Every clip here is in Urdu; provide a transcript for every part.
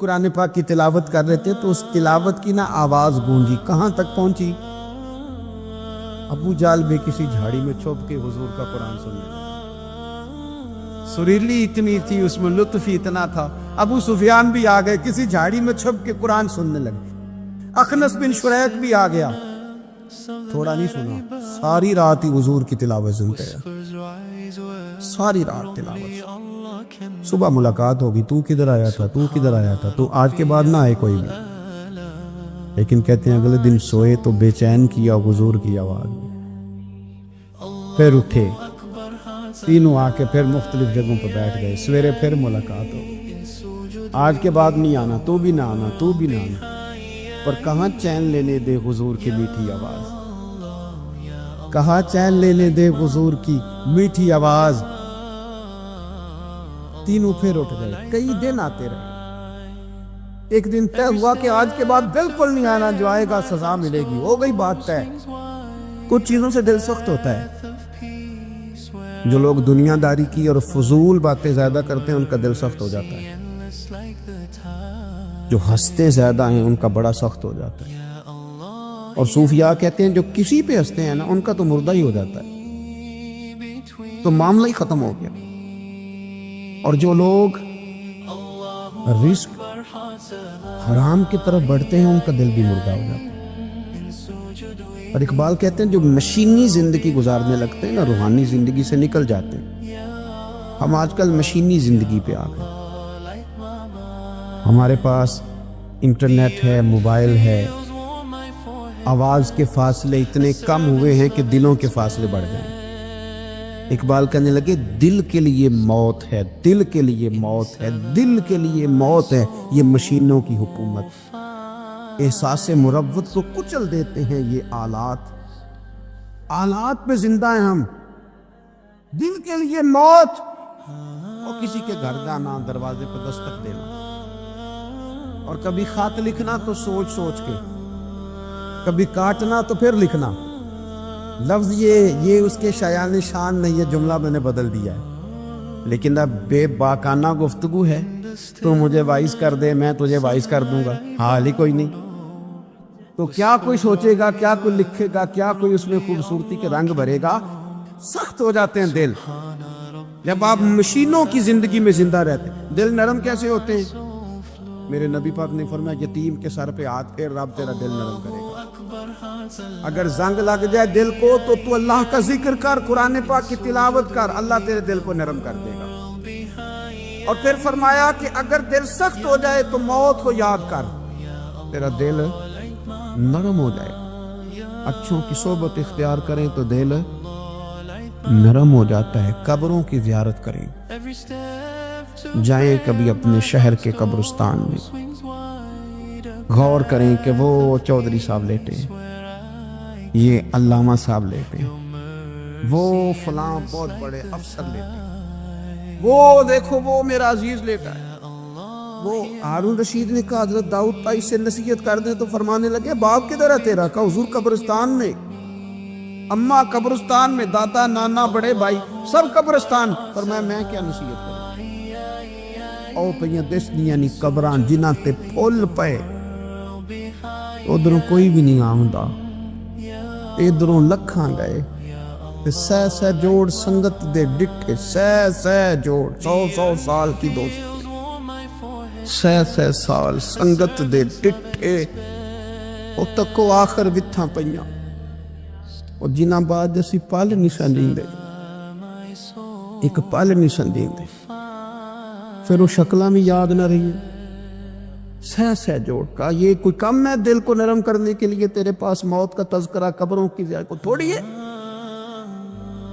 قرآن پاک کی تلاوت کر رہے تھے تو اس تلاوت کی نا آواز گونجی، کہاں تک پہنچی؟ ابو جال بے کسی جھاڑی میں چھپ کے حضور کا قرآن سننے لگا۔ سریلی اتنی تھی، اس میں لطف اتنا تھا، ابو سفیان بھی آ گئے، کسی جھاڑی میں چھپ کے قرآن سننے لگے۔ اخنس بن شریک بھی آ گیا، تھوڑا نہیں سنا، ساری رات ہی حضور کی تلاوت سنتے ہیں، ساری رات تلاوت۔ صبح ملاقات ہوگی، تو کدھر آیا تھا، تو کدھر آیا تھا، تو آج کے بعد نہ آئے کوئی بھی، لیکن کہتے ہیں اگلے دن سوئے تو بے چین کیا حضور کی آواز میں، پھر اٹھے، تینوں آ کے پھر مختلف جگہوں پہ بیٹھ گئے، سویرے پھر ملاقات ہو، آج کے بعد نہیں آنا، تو بھی نہ آنا، تو بھی نہ آنا، پر کہاں چین لینے دے حضور کی میٹھی آواز، کہاں چین لینے دے حضور کی میٹھی آواز۔ تینوں پھر اٹھ گئے، کئی دن آتے رہے، ایک دن طے ہوا کہ آج کے بعد بالکل نہیں آنا، جو آئے گا سزا ملے گی، ہو گئی بات طے۔ کچھ چیزوں سے دل سخت ہوتا ہے، جو لوگ دنیا داری کی اور فضول باتیں زیادہ کرتے ہیں ان کا دل سخت ہو جاتا ہے، جو ہنستے زیادہ ہیں ان کا بڑا سخت ہو جاتا ہے، اور صوفیاء کہتے ہیں جو کسی پہ ہنستے ہیں نا ان کا تو مردہ ہی ہو جاتا ہے، تو معاملہ ہی ختم ہو گیا۔ اور جو لوگ رزق حرام کی طرف بڑھتے ہیں ان کا دل بھی مردہ ہو جاتا ہے۔ اور اقبال کہتے ہیں جو مشینی زندگی گزارنے لگتے ہیں نا روحانی زندگی سے نکل جاتے ہیں۔ ہم آج کل مشینی زندگی پہ آ گئے، ہمارے پاس انٹرنیٹ ہے، موبائل ہے، آواز کے فاصلے اتنے کم ہوئے ہیں کہ دلوں کے فاصلے بڑھ گئے ہیں۔ اقبال کہنے لگے دل کے لیے موت ہے، دل کے لیے موت ہے، دل کے لیے موت ہے یہ مشینوں کی حکومت، احساس مروت کو کچل دیتے ہیں یہ آلات پہ زندہ ہیں ہم، دل کے لیے موت۔ اور کسی کے گھر جانا، دروازے پہ دستک دینا، اور کبھی خط لکھنا تو سوچ سوچ کے، کبھی کاٹنا تو پھر لکھنا، لفظ یہ اس کے شایان شان نہیں، یہ جملہ میں نے بدل دیا ہے، لیکن اب بے باکانہ گفتگو ہے، تو مجھے وائس کر دے، میں تجھے وائس کر دوں گا، حال ہی کوئی نہیں، تو کیا کوئی سوچے گا، کیا کوئی لکھے گا، کیا کوئی اس میں خوبصورتی کے رنگ بھرے گا؟ سخت ہو جاتے ہیں دل جب آپ مشینوں کی زندگی میں زندہ رہتے ہیں۔ دل نرم کیسے ہوتے ہیں؟ میرے نبی پاک نے فرمایا یتیم کے سر پہ ہاتھ پھیر، رب تیرا دل نرم کرے گا۔ اگر زنگ لگ جائے دل کو تو اللہ کا ذکر کر، قرآن پاک کی تلاوت کر، اللہ تیرے دل کو نرم کر دے گا۔ اور پھر فرمایا کہ اگر دل سخت ہو جائے تو موت کو یاد کر، تیرا دل نرم ہو جائے گا۔ اچھوں کی صحبت اختیار کریں تو دل نرم ہو جاتا ہے۔ قبروں کی زیارت کریں، جائیں کبھی اپنے شہر کے قبرستان میں، غور کریں کہ وہ چودھری صاحب لیٹے ہیں، یہ علامہ صاحب لیٹے ہیں، وہ فلاں بہت بڑے افسر لیٹے ہیں، وہ دیکھو وہ میرا عزیز لیٹا ہے۔ وہ ہارون رشید نے کہا حضرت داؤد تائی سے نصیحت کر دیں، تو فرمانے لگے باپ کدھر ہے تیرا؟ کہا حضور قبرستان میں، اماں قبرستان میں، دادا نانا بڑے بھائی سب قبرستان۔ فرمایا میں کیا نصیحت کروں؟ او پہیاں دسنیاں نہیں قبران جنہ تے پھول پے، ادھروں کوئی بھی نہیں آمدا، ادھروں لکھاں گئے، سہ جوڑ سنگت دے ڈٹھے، سہ جوڑ 100 سال کی دوستی، سہ سال سنگت دے ڈٹھے، او تکو آخر وتھاں پئیاں، اور جنہ بعد اسی پل نہیں سن دیندے، ایک پل نہیں سن دیندے، پھر وہ شکلاں بھی یاد نہ رہی۔ سہ جوڑ کا یہ کوئی کم ہے دل کو نرم کرنے کے لیے؟ تیرے پاس موت کا تذکرہ قبروں کی زیارت کو تھوڑی ہے؟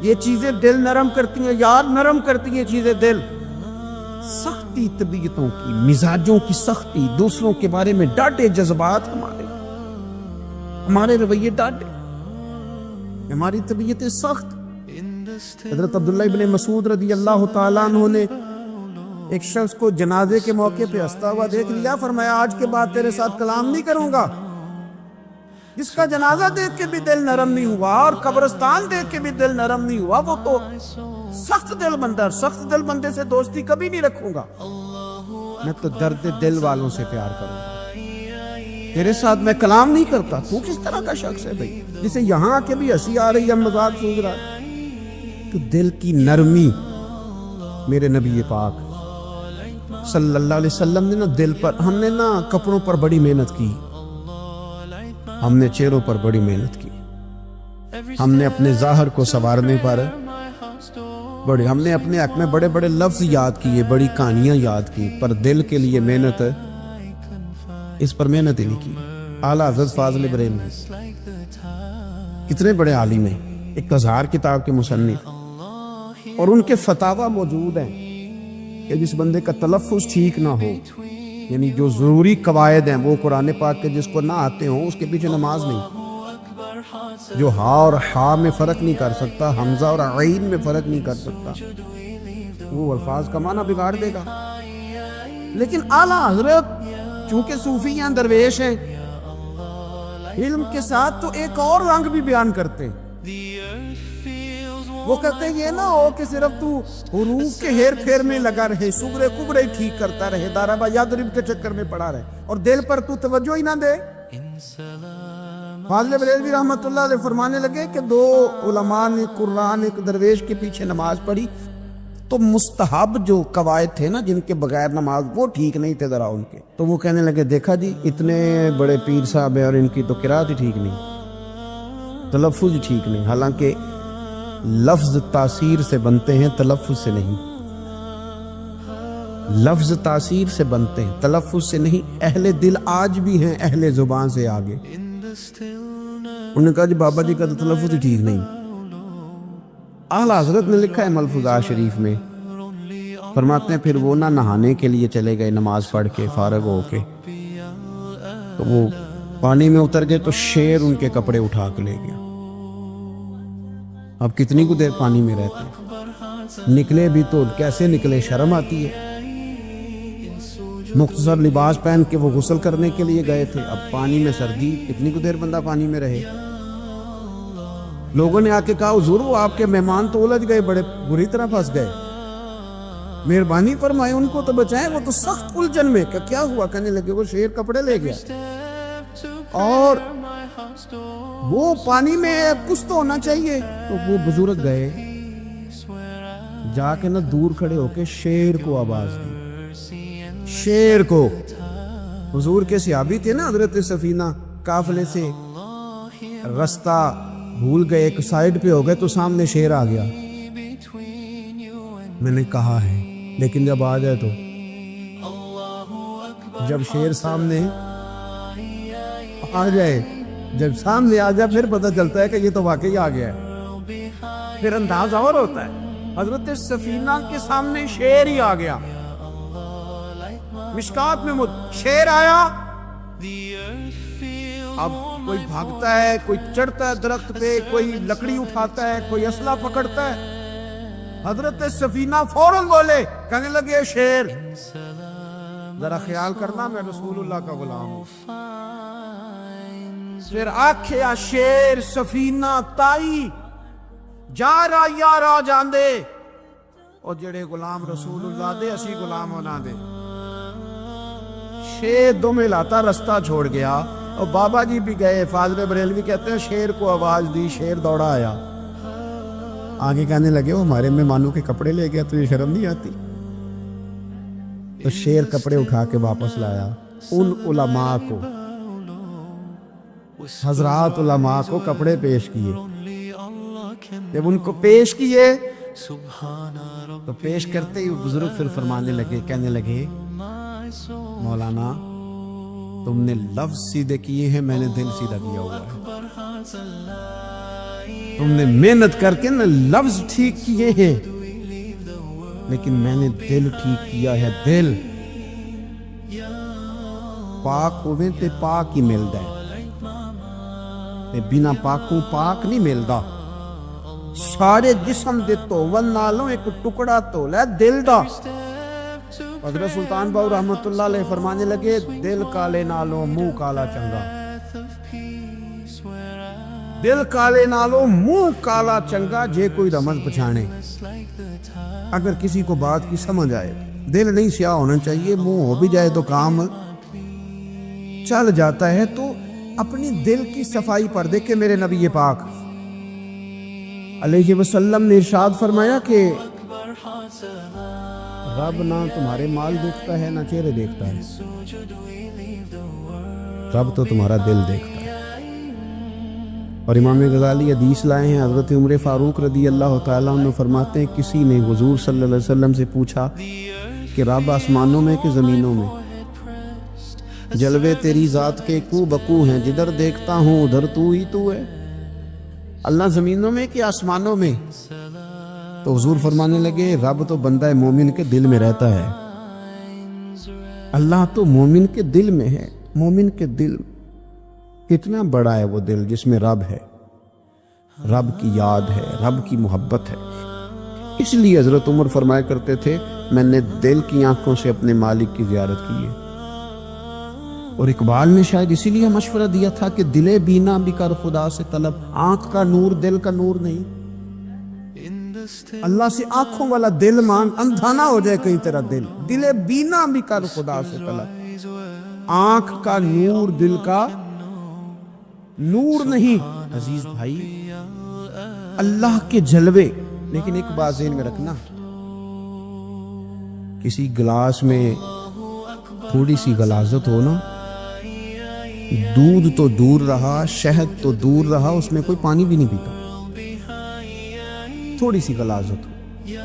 یہ چیزیں دل نرم کرتی ہیں، یار نرم کرتی ہیں چیزیں دل۔ سختی طبیعتوں کی، مزاجوں کی سختی، دوسروں کے بارے میں ڈاٹے جذبات، ہمارے رویے ڈاٹے، ہماری طبیعتیں سخت۔ حضرت عبداللہ ابن مسعود رضی اللہ تعالیٰ عنہ نے ایک شخص کو جنازے کے موقع پہ ہنستا ہوا دیکھ لیا، فرمایا آج کے بعد تیرے ساتھ کلام نہیں کروں گا۔ جس کا جنازہ دیکھ کے بھی دل نرم نہیں ہوا اور قبرستان دیکھ کے بھی دل نرم نہیں ہوا، وہ تو سخت دل بندہ، سخت دل بندے سے دوستی کبھی نہیں رکھوں گا۔ میں تو درد دل والوں سے پیار کروں گا، تیرے ساتھ میں کلام نہیں کرتا۔ تو کس طرح کا شخص ہے بھائی جسے یہاں آ کے بھی ہنسی آ رہی ہے، مذاق سوچ رہا ہے؟ تو دل کی نرمی میرے نبی پاک صلی اللہ علیہ وسلم نے نا دل پر، ہم نے نا کپڑوں پر بڑی محنت کی، ہم نے چہروں پر بڑی محنت کی، ہم نے اپنے ظاہر کو سنوارنے پر بڑے، ہم نے اپنے حق میں بڑے بڑے لفظ یاد کیے، بڑی کہانیاں یاد کی، پر دل کے لیے محنت، اس پر محنت ہی نہیں کی۔ اعلیٰ حضرت فاضل بریلوی کتنے بڑے عالم ہیں، 1000 کتاب کے مصنف، اور ان کے فتاوی موجود ہیں کہ جس بندے کا تلفظ ٹھیک نہ ہو، یعنی جو ضروری قواعد ہیں وہ قرآن پاک کے جس کو نہ آتے ہوں اس کے پیچھے نماز نہیں۔ جو ہا اور ہا میں فرق نہیں کر سکتا، حمزہ اور عین میں فرق نہیں کر سکتا، وہ الفاظ کا معنی بگاڑ دے گا۔ لیکن اعلیٰ حضرت چونکہ صوفی ہیں، درویش ہیں، علم کے ساتھ تو ایک اور رنگ بھی بیان کرتے ہیں۔ وہ کہتے ہیں یہ نہ ہو کہ صرف تو حروف کے ہیر پھیر میں لگا رہے، صغرے کبرے ٹھیک کرتا رہے، دارابا یادرب کے چکر میں پڑا رہے، اور دل پر تو توجہ ہی نہ دے۔ فاضل بریلوی رحمۃ اللہ علیہ فرمانے لگے کہ 2 علماء نے قرآن ایک درویش کے پیچھے نماز پڑھی تو مستحب جو قواعد تھے نا جن کے بغیر نماز، وہ ٹھیک نہیں تھے ذرا ان کے، تو وہ کہنے لگے دیکھا جی اتنے بڑے پیر صاحب ہیں اور ان کی تو قرات ہی ٹھیک نہیں، تلفظ ہی ٹھیک نہیں۔ حالانکہ لفظ تاثیر سے بنتے ہیں، تلفظ سے نہیں، لفظ تاثیر سے بنتے ہیں، تلفظ سے نہیں۔ اہل دل آج بھی ہیں اہل زبان سے آگے۔ انہوں نے کہا جی بابا جی کا تو تلفظ ہی ٹھیک نہیں۔ اعلیٰ حضرت نے لکھا ہے ملفوظات شریف میں، فرماتے ہیں پھر وہ نہ نہانے کے لیے چلے گئے نماز پڑھ کے فارغ ہو کے، تو وہ پانی میں اتر گئے تو شیر ان کے کپڑے اٹھا کے لے گیا۔ اب کتنی کو دیر پانی میں رہتے ہیں، نکلے بھی تو کیسے نکلے، شرم آتی ہے۔ مختصر لباس پہن کے وہ غسل کرنے کے لیے گئے تھے، اب پانی میں سردی، کتنی کو دیر بندہ پانی میں رہے۔ لوگوں نے آ کے کہا حضور وہ آپ کے مہمان تو الجھ گئے، بڑے بری طرح پھنس گئے، مہربانی فرمائے ان کو تو بچائیں، وہ تو سخت الجھن میں۔ کہ کیا ہوا؟ کہنے لگے وہ شیر کپڑے لے گیا اور وہ پانی میں کچھ تو ہونا چاہیے۔ تو وہ بزرگ گئے، جا کے نہ دور کھڑے ہو کے شیر کو آواز دی، شیر کو۔ حضور کے صحابی تھے نا حضرت سفینہ، قافلے سے رستہ بھول گئے، ایک سائیڈ پہ ہو گئے تو سامنے شیر آ گیا۔ میں نے کہا ہے لیکن جب آ جائے تو، جب شیر سامنے آ جائے، جب سامنے آ جائے پھر پتہ چلتا ہے کہ یہ تو واقعی آ گیا ہے، پھر انداز اور ہوتا ہے۔ حضرت سفینہ کے سامنے شیر ہی آ گیا، مشکات میں شیر آیا۔ اب کوئی بھاگتا ہے، کوئی چڑھتا ہے درخت پہ، کوئی لکڑی اٹھاتا ہے، کوئی اسلحہ پکڑتا ہے۔ حضرت سفینہ فوراً بولے، کہنے لگے شیر ذرا خیال کرنا میں رسول اللہ کا غلام ہوں۔ پھر آکھیا شیر سفینہ تائی جا رہا یا راہ جاندے، اور جڑے غلام رسول اللہ دے اسی غلام ہونا دے۔ شیر دم ہلاتا رستہ چھوڑ گیا، اور بابا جی بھی گئے۔ فاضل بریلوی کہتے ہیں شیر کو آواز دی، شیر دوڑا آیا، آگے کہنے لگے وہ ہمارے مہمانوں کے کپڑے لے گیا، تجھے شرم نہیں آتی؟ تو شیر کپڑے اٹھا کے واپس لایا۔ ان علماء کو، حضرات علماء کو کپڑے پیش کیے، جب ان کو پیش کیے تو پیش کرتے ہی بزرگ پھر فرمانے لگے، کہنے لگے مولانا تم نے لفظ سیدھے کیے ہیں، میں نے دل سیدھا کیا ہوا ہے۔ تم نے محنت کر کے نا لفظ ٹھیک کیے ہیں، لیکن میں نے دل ٹھیک کیا ہے۔ دل پاک ہوئے تے پاک ہی ملدا ہے، تے بنا پاکوں پاک نہیں ملدا۔ سارے جسم دے دھون نالوں ایک ٹکڑا دھولا دل دا۔ حضرت سلطان باؤ رحمت اللہ علیہ فرمانے لگے، دل کالے نالوں منہ کالا چنگا، دل کالے نالوں منہ کالا چنگا، جے کوئی رمز پچھانے۔ اگر کسی کو بات کی سمجھ آئے، دل نہیں سیاہ ہونا چاہیے، منہ ہو بھی جائے تو کام چل جاتا ہے۔ تو اپنی دل کی صفائی پر دیکھیں میرے نبی پاک علیہ وسلم نے ارشاد فرمایا کہ رب نہ تمہارے مال دیکھتا ہے نہ چہرے دیکھتا ہے، رب تو تمہارا دل دیکھتا ہے۔ اور امام غزالی حدیث لائے ہیں، حضرت عمر فاروق رضی اللہ تعالیٰ عنہ فرماتے ہیں کسی نے حضور صلی اللہ علیہ وسلم سے پوچھا کہ رب آسمانوں میں کہ زمینوں میں؟ جلوے تیری ذات کے کو بکو ہیں، جدھر دیکھتا ہوں ادھر تو ہی تو ہے۔ اللہ زمینوں میں کہ آسمانوں میں؟ تو حضور فرمانے لگے رب تو بندہ مومن کے دل میں رہتا ہے، اللہ تو مومن کے دل میں ہے۔ مومن کے دل کتنا بڑا ہے وہ دل جس میں رب ہے، رب کی یاد ہے، رب کی محبت ہے۔ اس لیے حضرت عمر فرمایا کرتے تھے میں نے دل کی آنکھوں سے اپنے مالک کی زیارت کی ہے۔ اور اقبال نے شاید اسی لیے مشورہ دیا تھا کہ دل بینا بھی کر خدا سے طلب، آنکھ کا نور دل کا نور نہیں، اللہ سے آنکھوں والا دل مانگ، اندھا نہ ہو جائے کہیں تیرا دل۔ دل بینا بھی کر خدا سے طلب، آنکھ کا نور دل کا نور نہیں۔ عزیز بھائی اللہ کے جلوے، لیکن ایک بات ذہن میں رکھنا، کسی گلاس میں تھوڑی سی غلاظت ہو نا، دودھ تو دور رہا، شہد تو دور رہا، اس میں کوئی پانی بھی نہیں پیتا۔ تھوڑی سی غلاظت ہو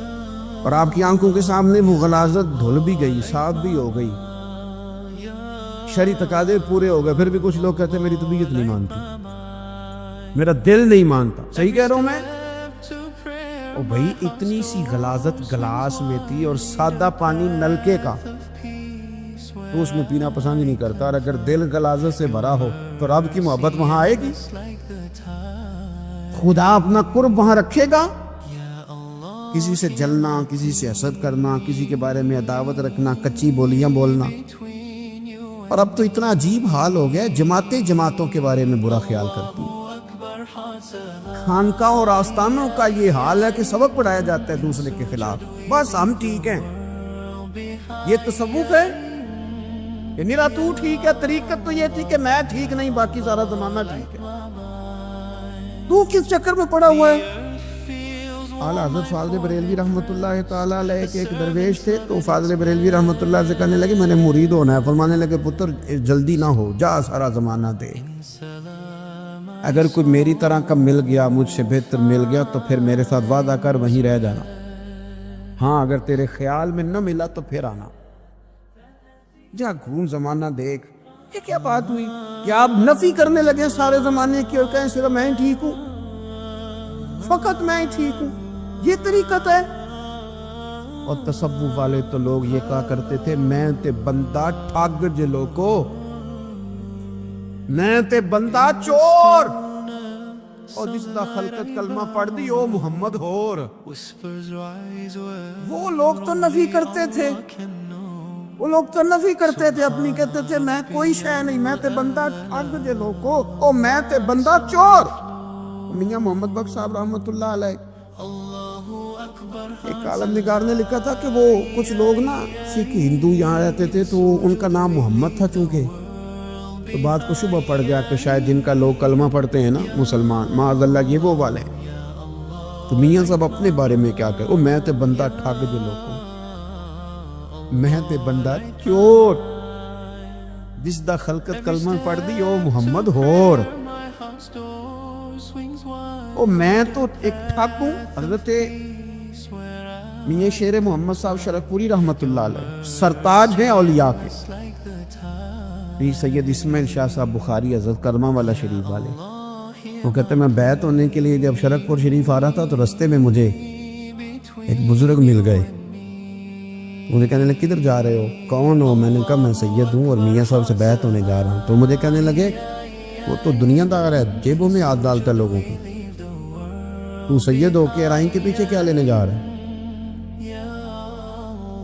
اور آپ کی آنکھوں کے سامنے وہ غلاظت دھل بھی گئی، صاف بھی ہو گئی، شرعی تقاضے پورے ہو گئے، پھر بھی کچھ لوگ کہتے ہیں میری طبیعت نہیں مانتی، میرا دل نہیں مانتا۔ صحیح کہہ رہا ہوں میں؟ او بھائی اتنی سی غلاظت گلاس میں تھی اور سادہ پانی نلکے کا، تو اس میں پینا پسند ہی نہیں کرتا۔ اور اگر دل غلاظت سے بھرا ہو تو رب کی محبت وہاں آئے گی، خدا اپنا قرب وہاں رکھے گا؟ کسی سے جلنا، کسی سے حسد کرنا، کسی کے بارے میں عداوت رکھنا، کچی بولیاں بولنا۔ اور اب تو اتنا عجیب حال ہو گیا، جماعتوں کے بارے میں برا خیال کرتی ہیں۔ خانقاہوں اور آستانوں کا یہ حال ہے کہ سبق پڑھایا جاتا ہے دوسرے کے خلاف، بس ہم ٹھیک ہیں۔ یہ تصوف ہے کہ میرا تو ٹھیک ہے؟ طریقت تو یہ تھی کہ میں ٹھیک نہیں، باقی سارا زمانہ ٹھیک ہے۔ تو کس چکر میں پڑا ہوا ہے؟ اعلیٰ حضرت فاضل بریلوی رحمۃ اللہ تعالیٰ علیہ کے ایک درویش تھے، تو فاضل بریلوی رحمۃ اللہ سے کہنے لگے میں نے مرید ہونا ہے۔ فرمانے لگے پتر جلدی نہ ہو، جا سارا زمانہ دے، اگر کوئی میری طرح کا مل گیا، مجھ سے بہتر مل گیا تو پھر میرے ساتھ وعدہ کر وہیں رہ جانا، ہاں اگر تیرے خیال میں نہ ملا تو پھر آنا، جا گھوم زمانہ دیکھ۔ یہ کیا بات ہوئی؟ کیا آپ نفی کرنے لگے سارے زمانے کی اور کہیں صرف میں ہی ٹھیک ہوں، فقط میں ہی ٹھیک ہوں؟ یہ طریقت ہے؟ اور تصوف والے تو لوگ یہ کہا کرتے تھے میں تے بندہ ٹھگ جلو کو، میں تے بندہ چور، اور جس دا خلقت کلمہ پڑھ دی او محمد ہور۔ وہ لوگ تو نفی کرتے تھے، وہ لوگ تو نفی کرتے تھے اپنی، کہتے تھے میں کوئی شے نہیں، میں تے بندہ ٹھگ جلو کو، او میں تے بندہ چور۔ میاں محمد بخش صاحب رحمۃ اللہ علیہ ایک عالم نگار نے لکھا تھا کہ وہ کچھ لوگ نا سکھ ہندو یہاں رہتے تھے، تو ان کا نام محمد تھا چونکہ، تو بات کو شبہ پڑ گیا کہ شاید جن کا لوگ کلمہ پڑھتے ہیں نا مسلمان، معاذ اللہ یہ وہ والے ہیں۔ تو میاں صاحب اپنے بارے میں کیا کہ میں تے بندہ ٹھگ جو لوگوں، میں تے بندہ چور، جس دا خلقت کلمہ پڑھ دی او محمد ہور، او میں تو ایک ٹھگ ہوں۔ حضرت میاں شیر محمد صاحب شرک پوری رحمت اللہ علیہ سرتاج ہیں اولیاء کے، پیر سید اسماعیل شاہ صاحب بخاری حضرت کرما والا شریف والے، وہ کہتے ہیں میں بیعت ہونے کے لیے جب شرک پور شریف آ رہا تھا تو رستے میں مجھے ایک بزرگ مل گئے، انہیں کہنے لگے کدھر جا رہے ہو؟ کون ہو؟ میں نے کہا میں سید ہوں اور میاں صاحب سے بیعت ہونے جا رہا ہوں۔ تو مجھے کہنے لگے وہ تو دنیا دار ہے، جیبوں میں ہاتھ ڈالتا ہے لوگوں کی، تو سید ہو کے رائن کے پیچھے کیا لینے جا رہا ہے؟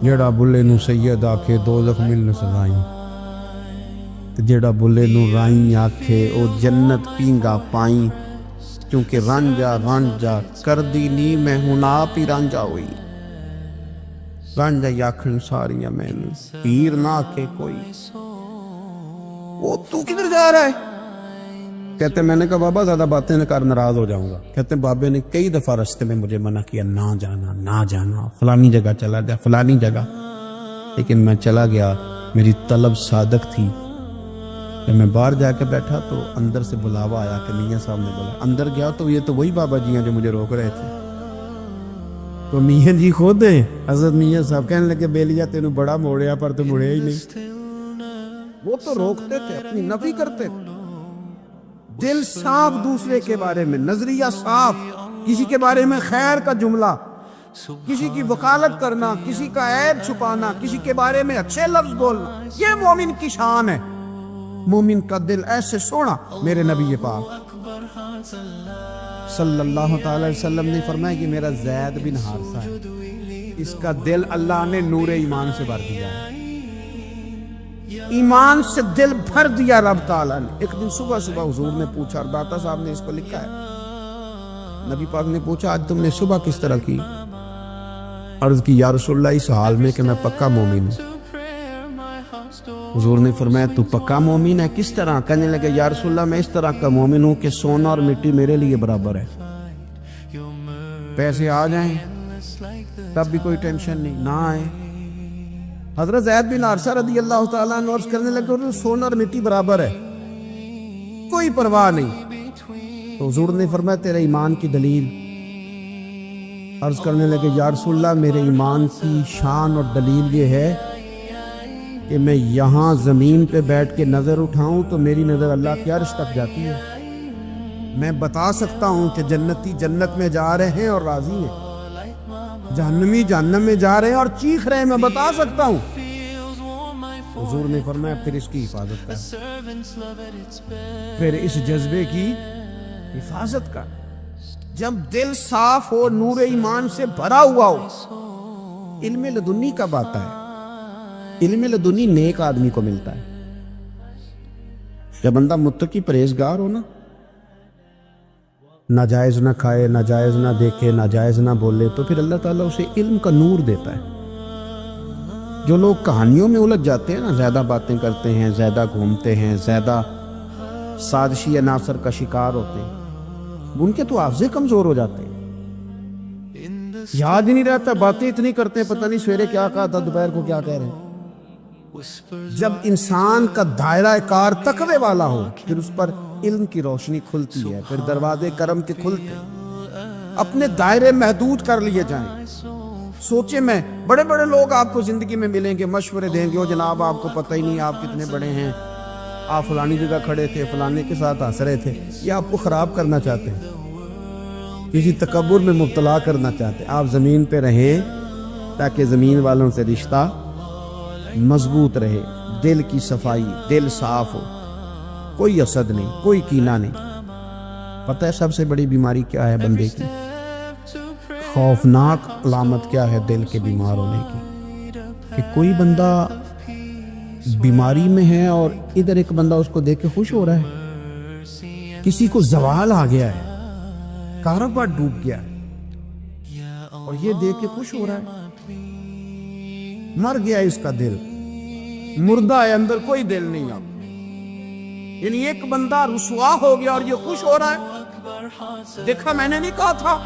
جیڑا بلے نو سید آکھے دوزخ مل نہ سزائیں، جیڑا بلے نو رائیں آکھے او جنت پینگا پائیں، کیونکہ رانجا رانجا کر دی نی میں ہوں آپ ہی رانجا ہوئی۔ رانجا آخن ساریاں مینوں پیر نہ آکھے کوئی، وہ تو کدھر جا رہا ہے؟ کہتے میں نے کہا بابا زیادہ باتیں نہ کر، ناراض ہو جاؤں گا۔ کہتے بابے نے کئی دفعہ راستے میں مجھے منع کیا، نہ جانا نہ جانا، فلانی جگہ چلا جا فلانی جگہ، لیکن میں چلا گیا، میری طلب صادق تھی۔ جب میں باہر جا کے بیٹھا تو اندر سے بلاوا آیا کہ میاں صاحب نے بولا، اندر گیا تو یہ تو وہی بابا جی ہیں جو مجھے روک رہے تھے۔ تو میاں جی خود ہیں، حضرت میاں صاحب کہنے لگے بیلیا تینوں بڑا موڑیا پر تو مڑے ہی نہیں۔ وہ تو روکتے تھے، اپنی نفی کرتے تھے۔ دل صاف دوسرے کے بارے میں، نظریہ صاف، کسی کے بارے میں خیر کا جملہ، کسی کی وکالت کرنا، کسی کا عیب چھپانا، کسی کے بارے میں اچھے لفظ بولنا، یہ مومن کی شان ہے۔ مومن کا دل ایسے سونا، میرے نبی پاک صلی اللہ تعالی وسلم نے فرمایا کہ میرا زید بن حارثہ ہے، اس کا دل اللہ نے نور ایمان سے بھر دیا ہے، ایمان سے دل بھر دیا رب تعالیٰ نے۔ ایک دن صبح صبح حضور نے پوچھا، اور داتا صاحب نے اس کو لکھا ہے، نبی پاک نے پوچھا آج تم نے صبح کس طرح کی؟ عرض کی یا رسول اللہ اس حال میں کہ میں پکا مومن ہوں۔ حضور نے فرمایا تو پکا مومن ہے کس طرح؟ کہنے لگے یا رسول اللہ میں اس طرح کا مومن ہوں کہ سونا اور مٹی میرے لیے برابر ہے، پیسے آ جائیں تب بھی کوئی ٹینشن نہیں، نہ آئے۔ حضرت زید بن حارثہ رضی اللہ تعالیٰ عنہ عرض کرنے لگے سونا اور مٹی برابر ہے، کوئی پرواہ نہیں۔ تو حضور نے فرمایا تیرے ایمان کی دلیل؟ عرض کرنے لگے یا رسول اللہ میرے ایمان کی شان اور دلیل یہ ہے کہ میں یہاں زمین پہ بیٹھ کے نظر اٹھاؤں تو میری نظر اللہ کے عرش تک جاتی ہے، میں بتا سکتا ہوں کہ جنتی جنت میں جا رہے ہیں اور راضی ہیں، جہنمی جہنم میں جا رہے ہیں اور چیخ رہے ہیں، میں بتا سکتا ہوں۔ حضور نے فرمایا پھر اس کی حفاظت کر، پھر اس جذبے کی حفاظت کر۔ جب دل صاف ہو، نور ایمان سے بھرا ہوا ہو، علم لدنی کب آتا ہے؟ علم لدنی نیک آدمی کو ملتا ہے، جب بندہ متقی پرہیزگار ہو نا، ناجائز نہ کھائے، ناجائز نہ دیکھے، ناجائز نہ بولے، تو پھر اللہ تعالیٰ اسے علم کا نور دیتا ہے۔ جو لوگ کہانیوں میں الجھ جاتے ہیں نا، زیادہ باتیں کرتے ہیں، زیادہ گھومتے ہیں، زیادہ سازشی عناصر کا شکار ہوتے ہیں، ان کے تو حافظے کمزور ہو جاتے ہیں، یاد ہی نہیں رہتا، باتیں اتنی کرتے ہیں پتہ نہیں سویرے کیا کہا تھا، دوپہر کو کیا کہہ رہے ہیں۔ جب انسان کا دائرہ کار تقوی والا ہو، پھر اس پر علم کی روشنی کھلتی ہے، پھر دروازے کرم کے کھلتے ہیں، اپنے دائرے محدود کر لیے جائیں۔ سوچیں، میں بڑے بڑے لوگ آپ کو زندگی میں ملیں گے، مشورے دیں گے، وہ جناب آپ کو پتہ ہی نہیں آپ کتنے بڑے ہیں، آپ فلانی جگہ کھڑے تھے، فلانے کے ساتھ ہنس رہے تھے، یہ آپ کو خراب کرنا چاہتے ہیں، کسی تکبر میں مبتلا کرنا چاہتے ہیں۔ آپ زمین پہ رہیں تاکہ زمین والوں سے رشتہ مضبوط رہے، دل کی صفائی، دل صاف ہو، کوئی حسد نہیں، کوئی کینہ نہیں۔ پتہ ہے سب سے بڑی بیماری کیا ہے بندے کی؟ خوفناک علامت کیا ہے دل کے بیمار ہونے کی؟ کہ کوئی بندہ بیماری میں ہے اور ادھر ایک بندہ اس کو دیکھ کے خوش ہو رہا ہے، کسی کو زوال آ گیا ہے، کاروبار ڈوب گیا ہے اور یہ دیکھ کے خوش ہو رہا ہے۔ مر گیا اس کا دل، مردہ ہے، اندر کوئی دل نہیں اب۔ یعنی ایک بندہ رسوا ہو گیا اور یہ خوش ہو رہا ہے، دیکھا میں نے نہیں کہا تھا۔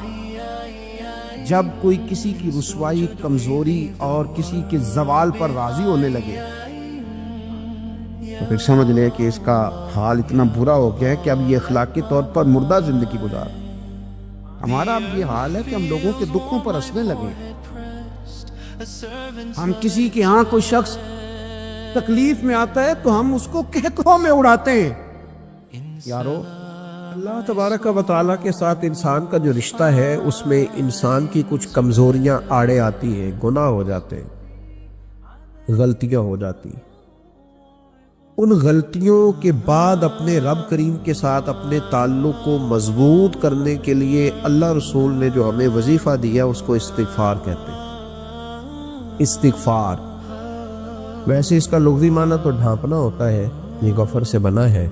جب کوئی کسی کی رسوائی، کمزوری اور کسی کے زوال پر راضی ہونے لگے تو پھر سمجھ لے کہ اس کا حال اتنا برا ہو گیا ہے کہ اب یہ اخلاقی طور پر مردہ زندگی گزار۔ ہمارا اب یہ حال ہے کہ ہم لوگوں کے دکھوں پر ہنسنے لگے، ہم کسی کے ہاں کوئی شخص تکلیف میں آتا ہے تو ہم اس کو کہکوں میں اڑاتے ہیں۔ یارو، اللہ تبارک و تعالیٰ کے ساتھ انسان کا جو رشتہ ہے اس میں انسان کی کچھ کمزوریاں آڑے آتی ہیں، گناہ ہو جاتے ہیں، غلطیاں ہو جاتی ہیں۔ ان غلطیوں کے بعد اپنے رب کریم کے ساتھ اپنے تعلق کو مضبوط کرنے کے لیے اللہ رسول نے جو ہمیں وظیفہ دیا اس کو استغفار کہتے ہیں۔ استغفار ویسے اس کا لغوی معنی تو ڈھانپنا ہوتا ہے، یہ غفر سے بنا ہے،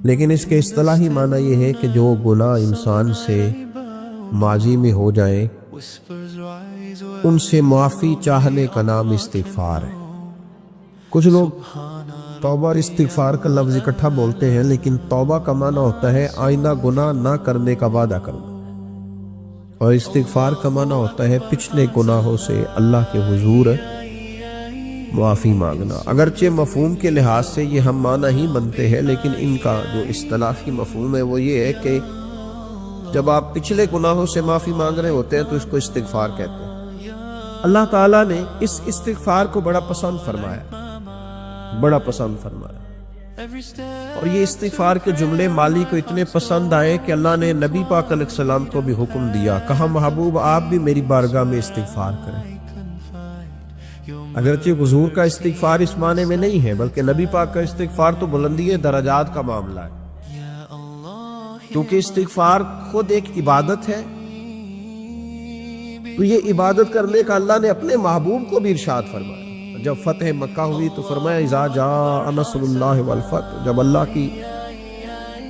لیکن اس کے اصطلاحی معنی یہ ہے کہ جو گناہ انسان سے ماضی میں ہو جائیں ان سے معافی چاہنے کا نام استغفار ہے۔ کچھ لوگ توبہ اور استغفار کا لفظ اکٹھا بولتے ہیں، لیکن توبہ کا معنی ہوتا ہے آئندہ گناہ نہ کرنے کا وعدہ کرنا، اور استغفار کا معنی ہوتا ہے پچھلے گناہوں سے اللہ کے حضور معافی مانگنا۔ اگرچہ مفہوم کے لحاظ سے یہ ہم معنی ہی بنتے ہیں، لیکن ان کا جو اصطلاحی مفہوم ہے وہ یہ ہے کہ جب آپ پچھلے گناہوں سے معافی مانگ رہے ہوتے ہیں تو اس کو استغفار کہتے ہیں۔ اللہ تعالیٰ نے اس استغفار کو بڑا پسند فرمایا، بڑا پسند فرمایا، اور یہ استغفار کے جملے مالی کو اتنے پسند آئے کہ اللہ نے نبی پاک علیہ السلام کو بھی حکم دیا، کہا محبوب آپ بھی میری بارگاہ میں استغفار کریں۔ اگرچہ حضور کا استغفار اس معنی میں نہیں ہے، بلکہ نبی پاک کا استغفار تو بلندی درجات کا معاملہ ہے، کیونکہ استغفار خود ایک عبادت ہے۔ تو یہ عبادت کرنے کا اللہ نے اپنے محبوب کو بھی ارشاد فرمایا۔ جب فتح مکہ ہوئی تو فرمایا اذا جاء نصر اللہ والفتح، جب اللہ کی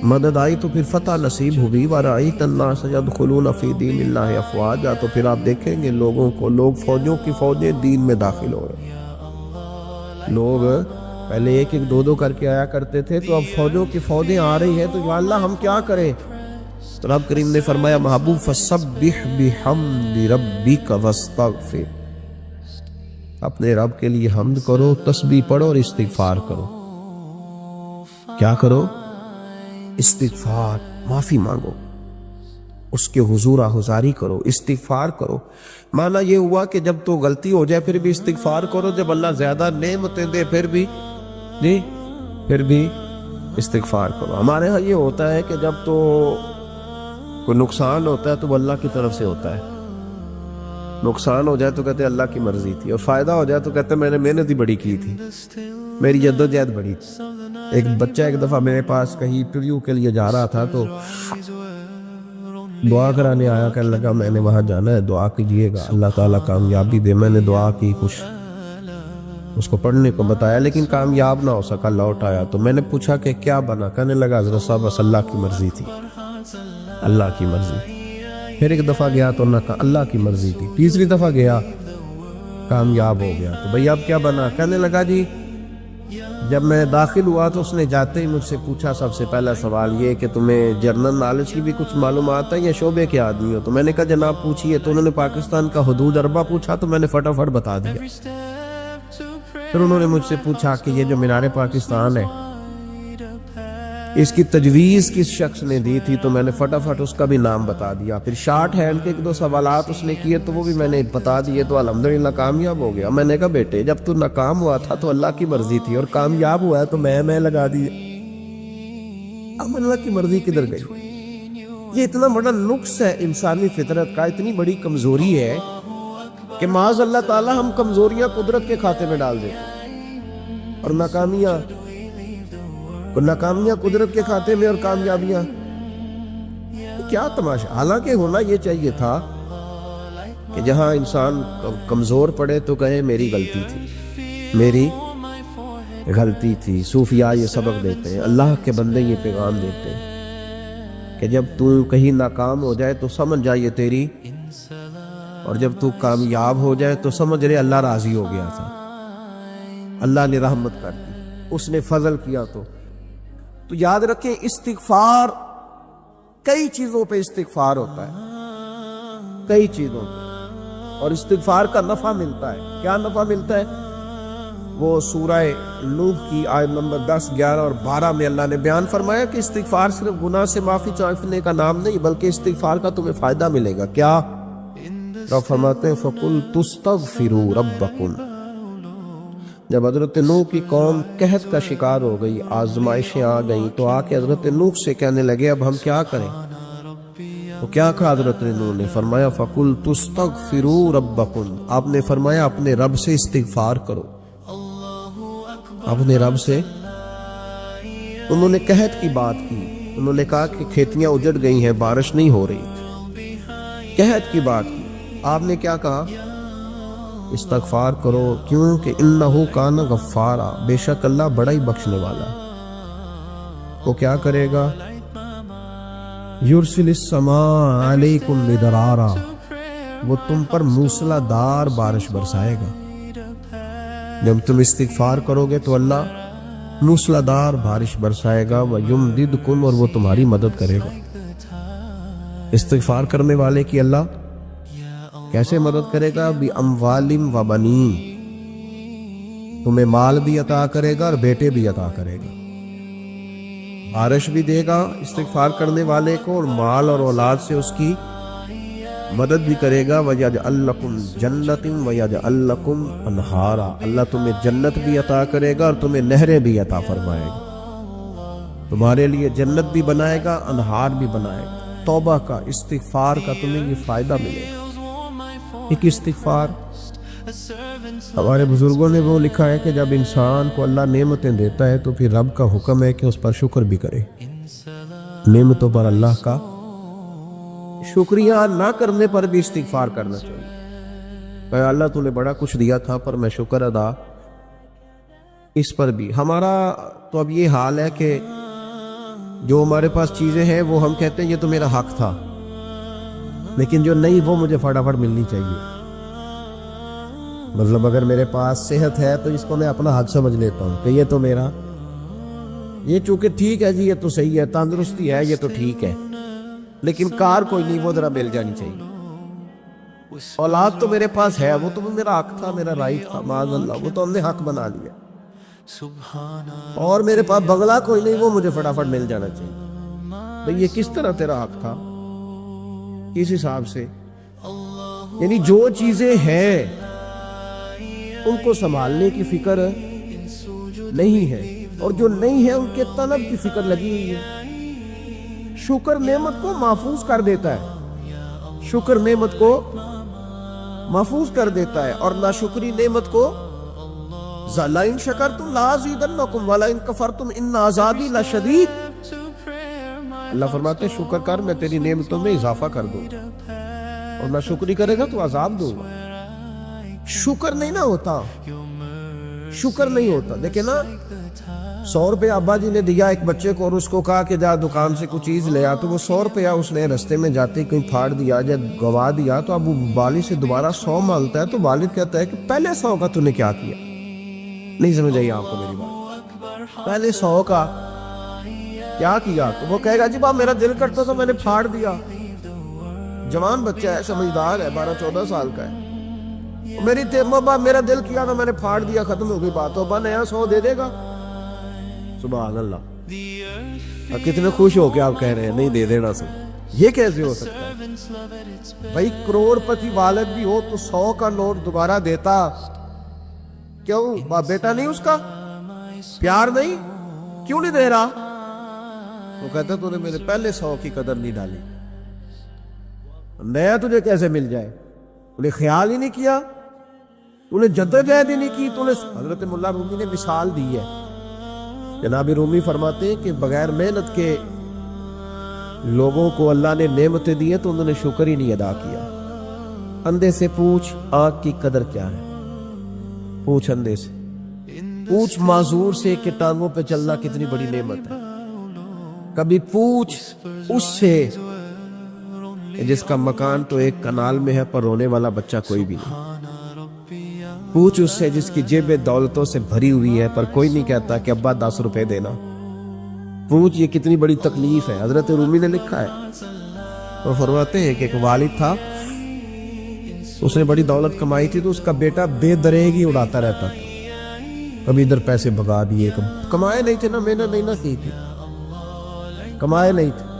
مدد آئی تو پھر فتح نصیب ہوئی۔ وَرَأَيْتَ النَّاسَ يَدْخُلُونَ فِي دِينِ اللَّهِ أَفْوَاجًا، تو پھر آپ دیکھیں گے لوگوں کو، لوگ فوجوں کی فوجیں دین میں داخل ہو رہے ہیں۔ لوگ پہلے ایک ایک دو دو کر کے آیا کرتے تھے، تو اب فوجوں کی فوجیں آ رہی ہیں، تو یا اللہ ہم کیا کریں؟ تو رب کریم نے فرمایا محبوب فَسَبِّحْ بِحَمْدِ رَبِّكَ وَاسْتَغْفِرْ، اپنے رب کے لیے حمد کرو، تسبیح پڑھو اور استغفار کرو۔ کیا کرو؟ استغفار، معافی مانگو، اس کے حضور آہذاری کرو، استغفار کرو۔ معنی یہ ہوا کہ جب تو غلطی ہو جائے پھر بھی استغفار کرو، جب اللہ زیادہ نعمتیں دے پھر بھی استغفار کرو۔ ہمارے ہاں یہ ہوتا ہے کہ جب تو کوئی نقصان ہوتا ہے تو وہ اللہ کی طرف سے ہوتا ہے، نقصان ہو جائے تو کہتے ہیں اللہ کی مرضی تھی، اور فائدہ ہو جائے تو کہتے ہیں میں نے محنت ہی بڑی کی تھی، میری جدوجہد بڑی تھی۔ ایک بچہ ایک دفعہ میرے پاس کہیں انٹرویو کے لیے جا رہا تھا، تو دعا کرانے آیا، کہنے لگا میں نے وہاں جانا ہے، دعا کیجیے گا اللہ تعالیٰ کامیابی دے۔ میں نے دعا کی، کچھ اس کو پڑھنے کو بتایا، لیکن کامیاب نہ ہو سکا، لوٹ آیا۔ تو میں نے پوچھا کہ کیا بنا؟ کہنے لگا حضرت صاحب بس اللہ کی مرضی تھی، اللہ کی مرضی۔ پھر ایک دفعہ گیا تو اللہ کی مرضی تھی، تیسری دفعہ گیا کامیاب ہو گیا۔ تو بھئی اب کیا بنا؟ کہنے لگا جی جب میں داخل ہوا تو اس نے جاتے ہی مجھ سے پوچھا سب سے پہلا سوال یہ کہ تمہیں جنرل نالج کی بھی کچھ معلومات ہے یا شعبے کے آدمی ہو؟ تو میں نے کہا جناب پوچھیے۔ تو انہوں نے پاکستان کا حدود اربع پوچھا، تو میں نے فٹافٹ بتا دیا۔ پھر انہوں نے مجھ سے پوچھا کہ یہ جو مینار پاکستان ہے اس کی تجویز کس شخص نے دی تھی؟ تو میں نے فٹافٹ اس کا بھی نام بتا دیا۔ پھر شارٹ ہینڈ کے ایک دو سوالات اس نے کیے تو وہ بھی میں نے بتا دیے، تو الحمدللہ کامیاب ہو گیا۔ میں نے کہا بیٹے جب تو ناکام ہوا تھا تو اللہ کی مرضی تھی، اور کامیاب ہوا ہے تو میں لگا دی، اب اللہ کی مرضی کدھر گئی؟ یہ اتنا بڑا نقص ہے انسانی فطرت کا، اتنی بڑی کمزوری ہے کہ معاذ اللہ تعالی ہم کمزوریاں قدرت کے کھاتے میں ڈال دیتے، اور ناکامیاں قدرت کے کھاتے میں، اور کامیابیاں کیا تماشا۔ حالانکہ ہونا یہ چاہیے تھا کہ جہاں انسان کمزور پڑے تو کہے میری غلطی تھی، میری غلطی تھی۔ صوفیاء یہ سبق دیتے ہیں، اللہ کے بندے یہ پیغام دیتے ہیں کہ جب تو کہیں ناکام ہو جائے تو سمجھ جائے تیری، اور جب تو کامیاب ہو جائے تو سمجھ رہے اللہ راضی ہو گیا تھا، اللہ نے رحمت کر دی، اس نے فضل کیا۔ تو یاد رکھیں استغفار، کئی چیزوں پہ استغفار ہوتا ہے، کئی چیزوں پہ، اور استغفار کا نفع ملتا ہے۔ کیا نفع ملتا ہے؟ وہ سورہ نوح کی آیت نمبر 10، 11 اور 12 میں اللہ نے بیان فرمایا کہ استغفار صرف گناہ سے معافی چاہنے کا نام نہیں، بلکہ استغفار کا تمہیں فائدہ ملے گا۔ کیا؟ رب فرماتے ہیں فَقُلْتُ اسْتَغْفِرُوا رَبَّكُمْ۔ جب حضرت نوح کی قوم قحط کا شکار ہو گئی، آزمائشیں آ گئیں، تو آ کے حضرت نوح سے کہنے لگے اب ہم کیا کریں؟ تو کیا کہا حضرت نوح نے؟ فرمایا فَقُلْتُ اسْتَغْفِرُوا رَبَّكُمْ، آپ نے فرمایا اپنے رب سے استغفار کرو، اپنے رب سے۔ انہوں نے قحط کی بات کی، انہوں نے کہا کہ کھیتیاں اجڑ گئی ہیں، بارش نہیں ہو رہی، قحط کی بات کی۔ آپ نے کیا کہا؟ استغفار کرو، کیوں کہ انہو کان غفارا، بے شک اللہ بڑا ہی بخشنے والا۔ وہ کیا کرے گا؟ یرسل السماء علیکم مدرارا، وہ تم پر موسلادھار بارش برسائے گا. جب تم استغفار کرو گے تو اللہ موسلادھار بارش برسائے گا. وَيُمْدِدْكُمْ، اور وہ تمہاری مدد کرے گا. استغفار کرنے والے کی اللہ کیسے مدد کرے گا؟ بِأَمْوَالٍ وَبَنِينَ، تمہیں مال بھی عطا کرے گا اور بیٹے بھی عطا کرے گا. بارش بھی دے گا استغفار کرنے والے کو، اور مال اور اولاد سے اس کی مدد بھی کرے گا. وَيَجْعَلْ لَكُمْ جَنَّةٍ وَيَجْعَلْ لَكُمْ أَنْهَارًا، اللہ تمہیں جنت بھی عطا کرے گا اور تمہیں نہریں بھی عطا فرمائے گا. تمہارے لیے جنت بھی بنائے گا، انہار بھی بنائے گا. توبہ کا، استغفار کا تمہیں یہ فائدہ ملے گا. ایک استغفار، ہمارے بزرگوں نے وہ لکھا ہے کہ جب انسان کو اللہ نعمتیں دیتا ہے تو پھر رب کا حکم ہے کہ اس پر شکر بھی کرے. نعمتوں پر اللہ کا شکریہ نہ کرنے پر بھی استغفار کرنا چاہیے. کہ اللہ تو نے بڑا کچھ دیا تھا پر میں شکر ادا اس پر بھی. ہمارا تو اب یہ حال ہے کہ جو ہمارے پاس چیزیں ہیں وہ ہم کہتے ہیں یہ تو میرا حق تھا، لیکن جو نہیں وہ مجھے فٹافٹ ملنی چاہیے. مطلب اگر میرے پاس صحت ہے تو اس کو میں اپنا حق سمجھ لیتا ہوں کہ یہ تو میرا، یہ چونکہ ٹھیک ہے جی، یہ تو صحیح ہے، تندرستی ہے، یہ تو ٹھیک ہے، لیکن کار کوئی نہیں، وہ ذرا مل جانی چاہیے. اولاد تو میرے پاس ہے، وہ تو میرا حق تھا، میرا رائٹ تھا، معاذ اللہ وہ تو ہم نے حق بنا لیا. اور میرے پاس بنگلہ کوئی نہیں، وہ مجھے فٹافٹ مل جانا چاہیے. بھئی یہ کس طرح تیرا حق تھا؟ کس حساب سے؟ یعنی جو چیزیں ہیں ان کو سنبھالنے کی فکر نہیں ہے، اور جو نہیں ہے ان کے طلب کی فکر لگی ہوئی ہے. شکر نعمت کو محفوظ کر دیتا ہے، شکر نعمت کو محفوظ کر دیتا ہے، اور ناشکری نعمت کو لَئِن شَكَرْتُمْ لَأَزِيدَنَّكُمْ وَلَئِن كَفَرْتُمْ إِنَّ عَذَابِي لَشَدِيدٌ. اللہ فرماتے ہیں شکر کر، میں تیری نعمتوں میں اضافہ کر دوں، اور ناشکری کرے گا تو عذاب دوں گا. شکر نہیں نہ ہوتا، شکر نہیں ہوتا. دیکھیں نا، 100 روپے ابا جی نے دیا ایک بچے کو اور اس کو کہا کہ جا دکان سے کچھ چیز لے آ، تو وہ 100 روپیہ اس نے رستے میں جاتے کہیں پھاڑ دیا یا گوا دیا، تو اب وہ والد سے دوبارہ 100 مانگتا ہے، تو والد کہتا ہے کہ پہلے 100 کا تو نے کیا کیا؟ نہیں سمجھ آئی آپ کو میری بات؟ پہلے 100 کا کیا کیا؟ تو وہ کہے گا جی باپ میرا دل کرتا تھا میں نے پھاڑ دیا. جوان بچہ ہے، سمجھدار ہے، 12-14 سال کا ہے. میری میرا دل کیا تھا میں نے پھاڑ دیا، ختم ہو گئی بات. تو نیا 100 دے دے گا. سبحان اللہ. کتنے خوش ہو کے آپ کہہ رہے ہیں نہیں دے دینا سب. یہ کیسے ہو سکتا ہے؟ بھائی کروڑ پتی والد بھی ہو تو 100 کا نوٹ دوبارہ دیتا کیوں؟ باپ بیٹا نہیں اس کا پیار نہیں، کیوں نہیں دے رہا؟ وہ کہتا تو نے میرے پہلے 100 کی قدر نہیں ڈالی، نیا تجھے کیسے مل جائے؟ انہیں خیال ہی نہیں کیا، انہیں جدوجہد ہی نہیں کی. تو نے حضرت مولا رومی نے مثال دی ہے. جناب رومی فرماتے ہیں کہ بغیر محنت کے لوگوں کو اللہ نے نعمتیں دی ہیں تو انہوں نے شکر ہی نہیں ادا کیا. اندھے سے پوچھ آنکھ کی قدر کیا ہے، پوچھ اندھے سے، پوچھ معذور سے کہ ٹانگوں پہ چلنا کتنی بڑی نعمت ہے. کبھی پوچھ اس سے جس کا مکان تو ایک کنال میں ہے پر رونے والا بچہ کوئی بھی نہیں. پوچھ اس سے جس کی جیب دولتوں سے بھری ہوئی ہے پر کوئی نہیں کہتا کہ ابا 10 روپے دینا. پوچھ یہ کتنی بڑی تکلیف ہے. حضرت رومی نے لکھا ہے، وہ فرماتے ہیں کہ ایک والد تھا، اس نے بڑی دولت کمائی تھی تو اس کا بیٹا بے دریغ اڑاتا رہتا تھا. کبھی ادھر پیسے بگا دیے، کمائے نہیں تھے نا، محنت نہیں نہ کی تھی، کمائے نہیں تھے.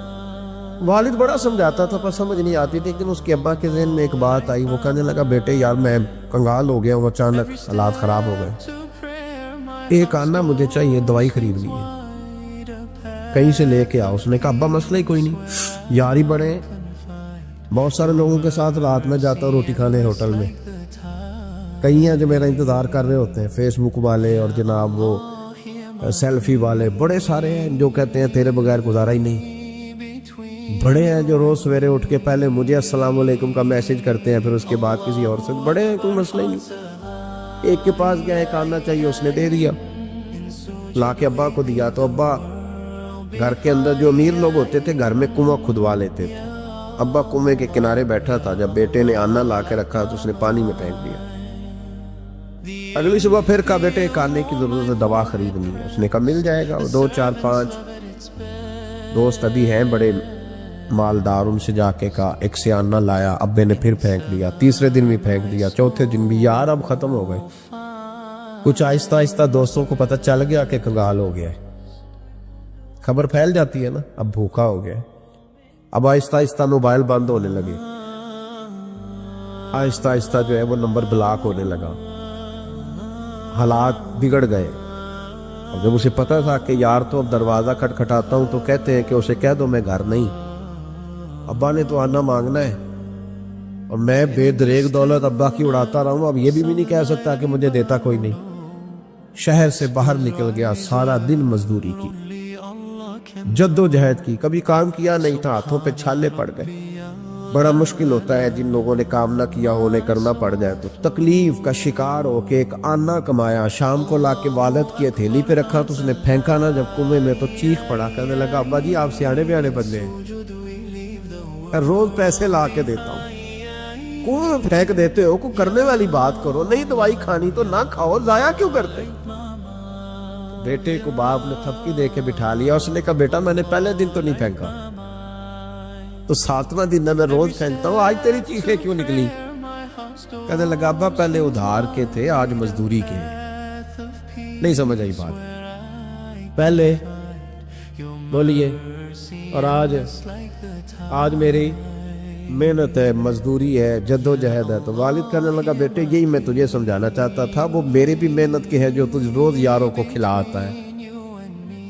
والد بڑا سمجھاتا تھا پر سمجھ نہیں آتی تھی. لیکن اس کے ابا کے ذہن میں ایک بات آئی، وہ کہنے لگا بیٹے یار میں کنگال ہو گیا ہوں، اچانک حالات خراب ہو گئے، ایک آنا مجھے چاہیے، دوائی خریدنی ہے، کہیں سے لے کے آؤ. اس نے کہا ابا مسئلہ ہی کوئی نہیں، یار ہی بڑے، بہت سارے لوگوں کے ساتھ رات میں جاتا ہوں روٹی کھانے ہوٹل میں، کئی ہیں جو میرا انتظار کر رہے ہوتے ہیں، فیس بک والے اور جناب وہ سیلفی والے، بڑے سارے ہیں جو کہتے ہیں تیرے بغیر گزارا ہی نہیں. بڑے ہیں جو روز سویرے اٹھ کے پہلے مجھے السلام علیکم کا میسج کرتے ہیں، پھر اس کے بعد کسی اور سے. بڑے ہیں، کوئی مسئلہ ہی نہیں. ایک کے پاس گیا، ایک آنا چاہیے، اس نے دے دیا، لا کے ابا کو دیا. تو ابا گھر کے اندر جو امیر لوگ ہوتے تھے گھر میں کنواں کھدوا لیتے تھے. ابا کنویں کے کنارے بیٹھا تھا، جب بیٹے نے آنا لا کے رکھا تو اس نے پانی میں پھینک دیا۔ اگلی صبح پھر کہا بیٹے ایک آنے کی ضرورت ہے، دوا خریدنی ہے۔ اس نے کہا مل جائے گا۔ 2 4 5 دوست ابھی ہیں بڑے مالدار، ان سے جا کے کہا، ایک سے آنا لایا، ابے نے پھر پھینک دیا، تیسرے دن بھی پھینک دیا، چوتھے دن بھی، یار اب ختم ہو گئے۔ کچھ آہستہ آہستہ دوستوں کو پتہ چل گیا کہ کنگال ہو گیا ہے، خبر پھیل جاتی ہے نا، اب بھوکا ہو گیا ہے۔ اب آہستہ آہستہ موبائل بند ہونے لگے، آہستہ آہستہ جو ہے وہ نمبر بلاک ہونے لگا، حالات بگڑ گئے۔ اب جب اسے پتہ تھا کہ یار تو اب دروازہ کھٹکھٹاتا ہوں تو کہتے ہیں کہ اسے کہہ دو میں گھر نہیں، ابا نے تو آنا مانگنا ہے، اور میں بے دریغ دولت ابا کی اڑاتا رہا ہوں، اب یہ بھی نہیں کہہ سکتا کہ مجھے دیتا کوئی نہیں۔ شہر سے باہر نکل گیا، سارا دن مزدوری کی، جد و جہد کی، کبھی کام کیا نہیں تھا، ہاتھوں پہ چھالے پڑ گئے۔ بڑا مشکل ہوتا ہے جن لوگوں نے کام نہ کیا ہو، انہیں کرنا پڑ جائے تو۔ تکلیف کا شکار ہو کے ایک آنا کمایا، شام کو لا کے والد کی ہتھیلی پہ رکھا تو اس نے پھینکا نا جب کنویں میں تو چیخ پڑا، کہنے لگا ابا جی آپ سیانے بیانے بندے ہیں، روز پیسے لا کے دیتا ہوں، کنویں پھینک دیتے ہو، کوئی کرنے والی بات کرو، نہیں دوائی کھانی تو نہ کھاؤ، ضائع کیوں کرتے؟ بیٹے کو باپ نے تھپکی دے کے بٹھا لیا، اس نے کہا بیٹا میں نے پہلے دن تو نہیں پھینکا، تو 7واں دن میں روز پھینکتا ہوں، آج تیری چیخیں کیوں نکلی؟ کہنے لگا ابا پہلے ادھار کے تھے، آج مزدوری کے ہیں۔ نہیں سمجھ آئی بات؟ پہلے بولیے، اور آج میری محنت ہے، مزدوری ہے، جد و جہد ہے۔ تو والد کہنے لگا بیٹے یہی میں تجھے سمجھانا چاہتا تھا، وہ میرے بھی محنت کے ہے جو تجھ روز یاروں کو کھلاتا ہے،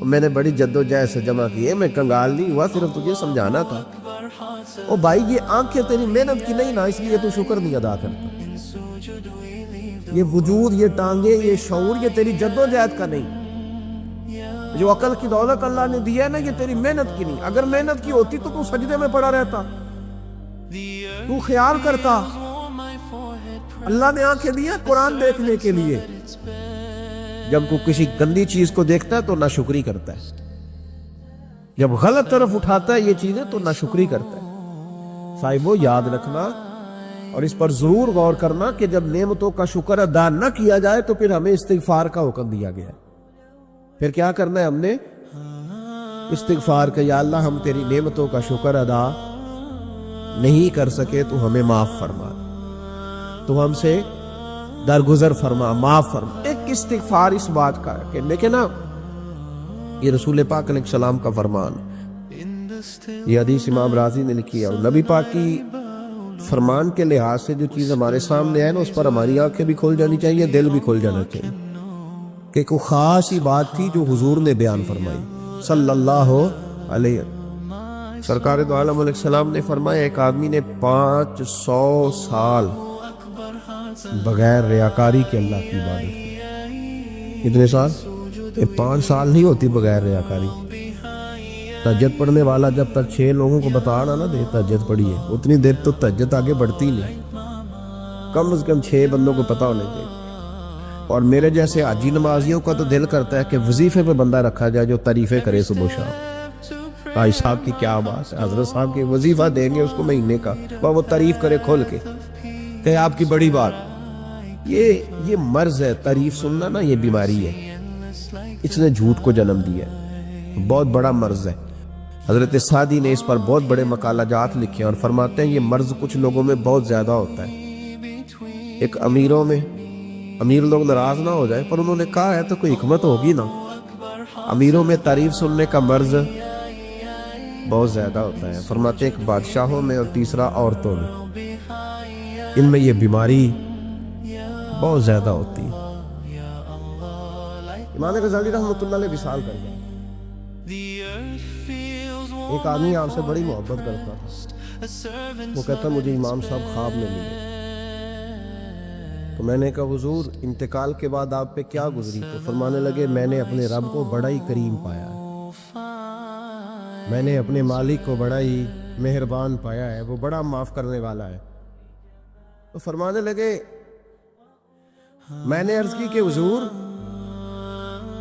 میں نے بڑی جد و جہد سے جمع کیے، میں کنگال نہیں ہوا، صرف تجھے سمجھانا تھا۔ او بھائی یہ آنکھیں تیری محنت کی نہیں نا، اس لیے تو شکر نہیں ادا کرتا، یہ وجود، یہ ٹانگیں، یہ شعور، یہ تیری جد و جہد کا نہیں۔ جو عقل کی دولت اللہ نے دی ہے نا، یہ تیری محنت کی نہیں، اگر محنت کی ہوتی تو سجدے میں پڑا رہتا، تو خیال کرتا۔ اللہ نے آنکھیں دی ہیں قرآن دیکھنے کے لیے، جب کوئی کسی گندی چیز کو دیکھتا ہے تو ناشکری کرتا ہے، جب غلط طرف اٹھاتا ہے یہ چیزیں تو ناشکری کرتا ہے۔ صاحبو یاد رکھنا اور اس پر ضرور غور کرنا کہ جب نعمتوں کا شکر ادا نہ کیا جائے تو پھر ہمیں استغفار کا حکم دیا گیا ہے۔ پھر کیا کرنا ہے ہم نے؟ استغفار کہ یا اللہ ہم تیری نعمتوں کا شکر ادا نہیں کر سکے تو ہمیں معاف فرما، تو ہم سے درگزر فرما، معاف فرما۔ ایک استغفار اس بات کا کہ دیکھیں نا، یہ رسول پاک علیہ السلام کا فرمان، یہ حدیث امام رازی نے لکھی ہے، اور نبی پاک کی فرمان کے لحاظ سے جو چیز ہمارے سامنے ہے نا، اس پر ہماری آنکھیں بھی کھل جانی چاہیے، دل بھی کھل جانا چاہیے، کہ کوئی خاص ہی بات تھی جو حضور نے بیان فرمائی صلی اللہ علیہ وسلم۔ سرکار دو عالم علیہ السلام نے فرمایا ایک آدمی نے 500 سال بغیر ریاکاری کے اللہ کی عبادت کی۔ کتنے سال؟ 5 سال نہیں ہوتی بغیر ریاکاری۔ تہجد پڑھنے والا جب تک 6 لوگوں کو بتانا نہ دے تہجد پڑھی ہے، اتنی دیر تو تہجد آگے بڑھتی نہیں، کم از کم 6 بندوں کو پتہ ہونے چاہیے۔ اور میرے جیسے حاجی نمازیوں کا تو دل کرتا ہے کہ وظیفے پہ بندہ رکھا جائے جو تعریفیں کرے صبح و شام۔ بھائی صاحب کی کیا بات ہے، حضرت صاحب کی وظیفہ دیں گے اس کو مہینے کا، وہ تعریف کرے کھول کے کہ آپ کی بڑی بات۔ یہ مرض ہے، تعریف سننا نا یہ بیماری ہے، اس نے جھوٹ کو جنم دیا ہے، بہت بڑا مرض ہے۔ حضرت سعدی نے اس پر بہت بڑے مقالہ جات لکھے اور فرماتے ہیں یہ مرض کچھ لوگوں میں بہت زیادہ ہوتا ہے۔ ایک امیروں میں، امیر لوگ ناراض نہ ہو جائے پر انہوں نے کہا ہے تو کوئی حکمت ہوگی نا، امیروں میں تعریف سننے کا مرض بہت زیادہ ہوتا ہے۔ فرماتے ہیں ایک بادشاہوں میں اور تیسرا عورتوں میں، ان میں یہ بیماری بہت زیادہ ہوتی ہے۔ امام غزالی رحمۃ اللہ علیہ وصال کر گئے، ایک آدمی آپ سے بڑی محبت کرتا تھا، وہ کہتا مجھے امام صاحب خواب میں ملے، تو میں نے کہا حضور انتقال کے بعد آپ پہ کیا گزری؟ تو فرمانے لگے میں نے اپنے رب کو بڑا ہی کریم پایا ہے، میں نے اپنے مالک کو بڑا ہی مہربان پایا ہے، وہ بڑا معاف کرنے والا ہے۔ تو فرمانے لگے میں نے عرض کی کہ حضور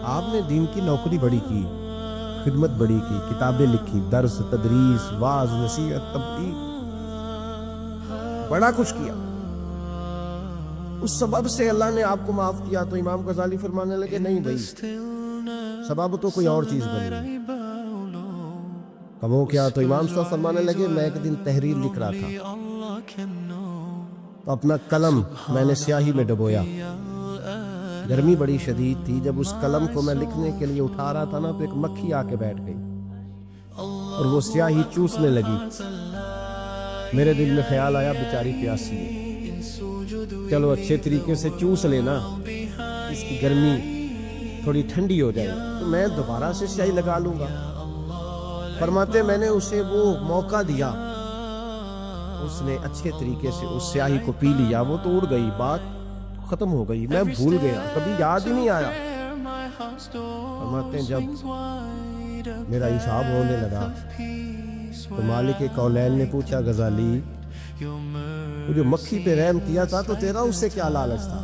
آپ نے دین کی نوکری بڑی کی، خدمت بڑی کی، کتابیں لکھی، درس، تدریس، واعظ، نصیحت، تبلیغ، بڑا کچھ کیا، اس سبب سے اللہ نے آپ کو معاف کیا. تو امام غزالی فرمانے لگے نہیں بھائی، سبب تو کوئی اور چیز بنی. وہ کیا؟ تو امام صاحب فرمانے لگے میں ایک دن تحریر لکھ رہا تھا تو اپنا قلم میں نے سیاہی میں ڈبویا. گرمی بڑی شدید تھی. جب اس قلم کو میں لکھنے کے لیے اٹھا رہا تھا نا، تو ایک مکھی آ کے بیٹھ گئی اور وہ سیاہی چوسنے لگی. میرے دل میں خیال آیا بیچاری پیاسی ہے، چلو اچھے طریقے سے چوس لینا، اس کی گرمی تھوڑی ٹھنڈی ہو جائے تو میں دوبارہ سے سیاہی لگا لوں گا. فرماتے میں نے اسے وہ موقع دیا، اس نے اچھے طریقے سے اس سیاہی کو پی لیا. وہ تو اڑ گئی، بات ختم ہو گئی، میں بھول گیا، کبھی یاد ہی نہیں آیا. فرماتے ہیں جب میرا حساب ہونے لگا تو مالک کولین نے پوچھا غزالی وہ جو مکھی پہ رحم کیا تھا تو تیرا اس سے کیا لالچ تھا؟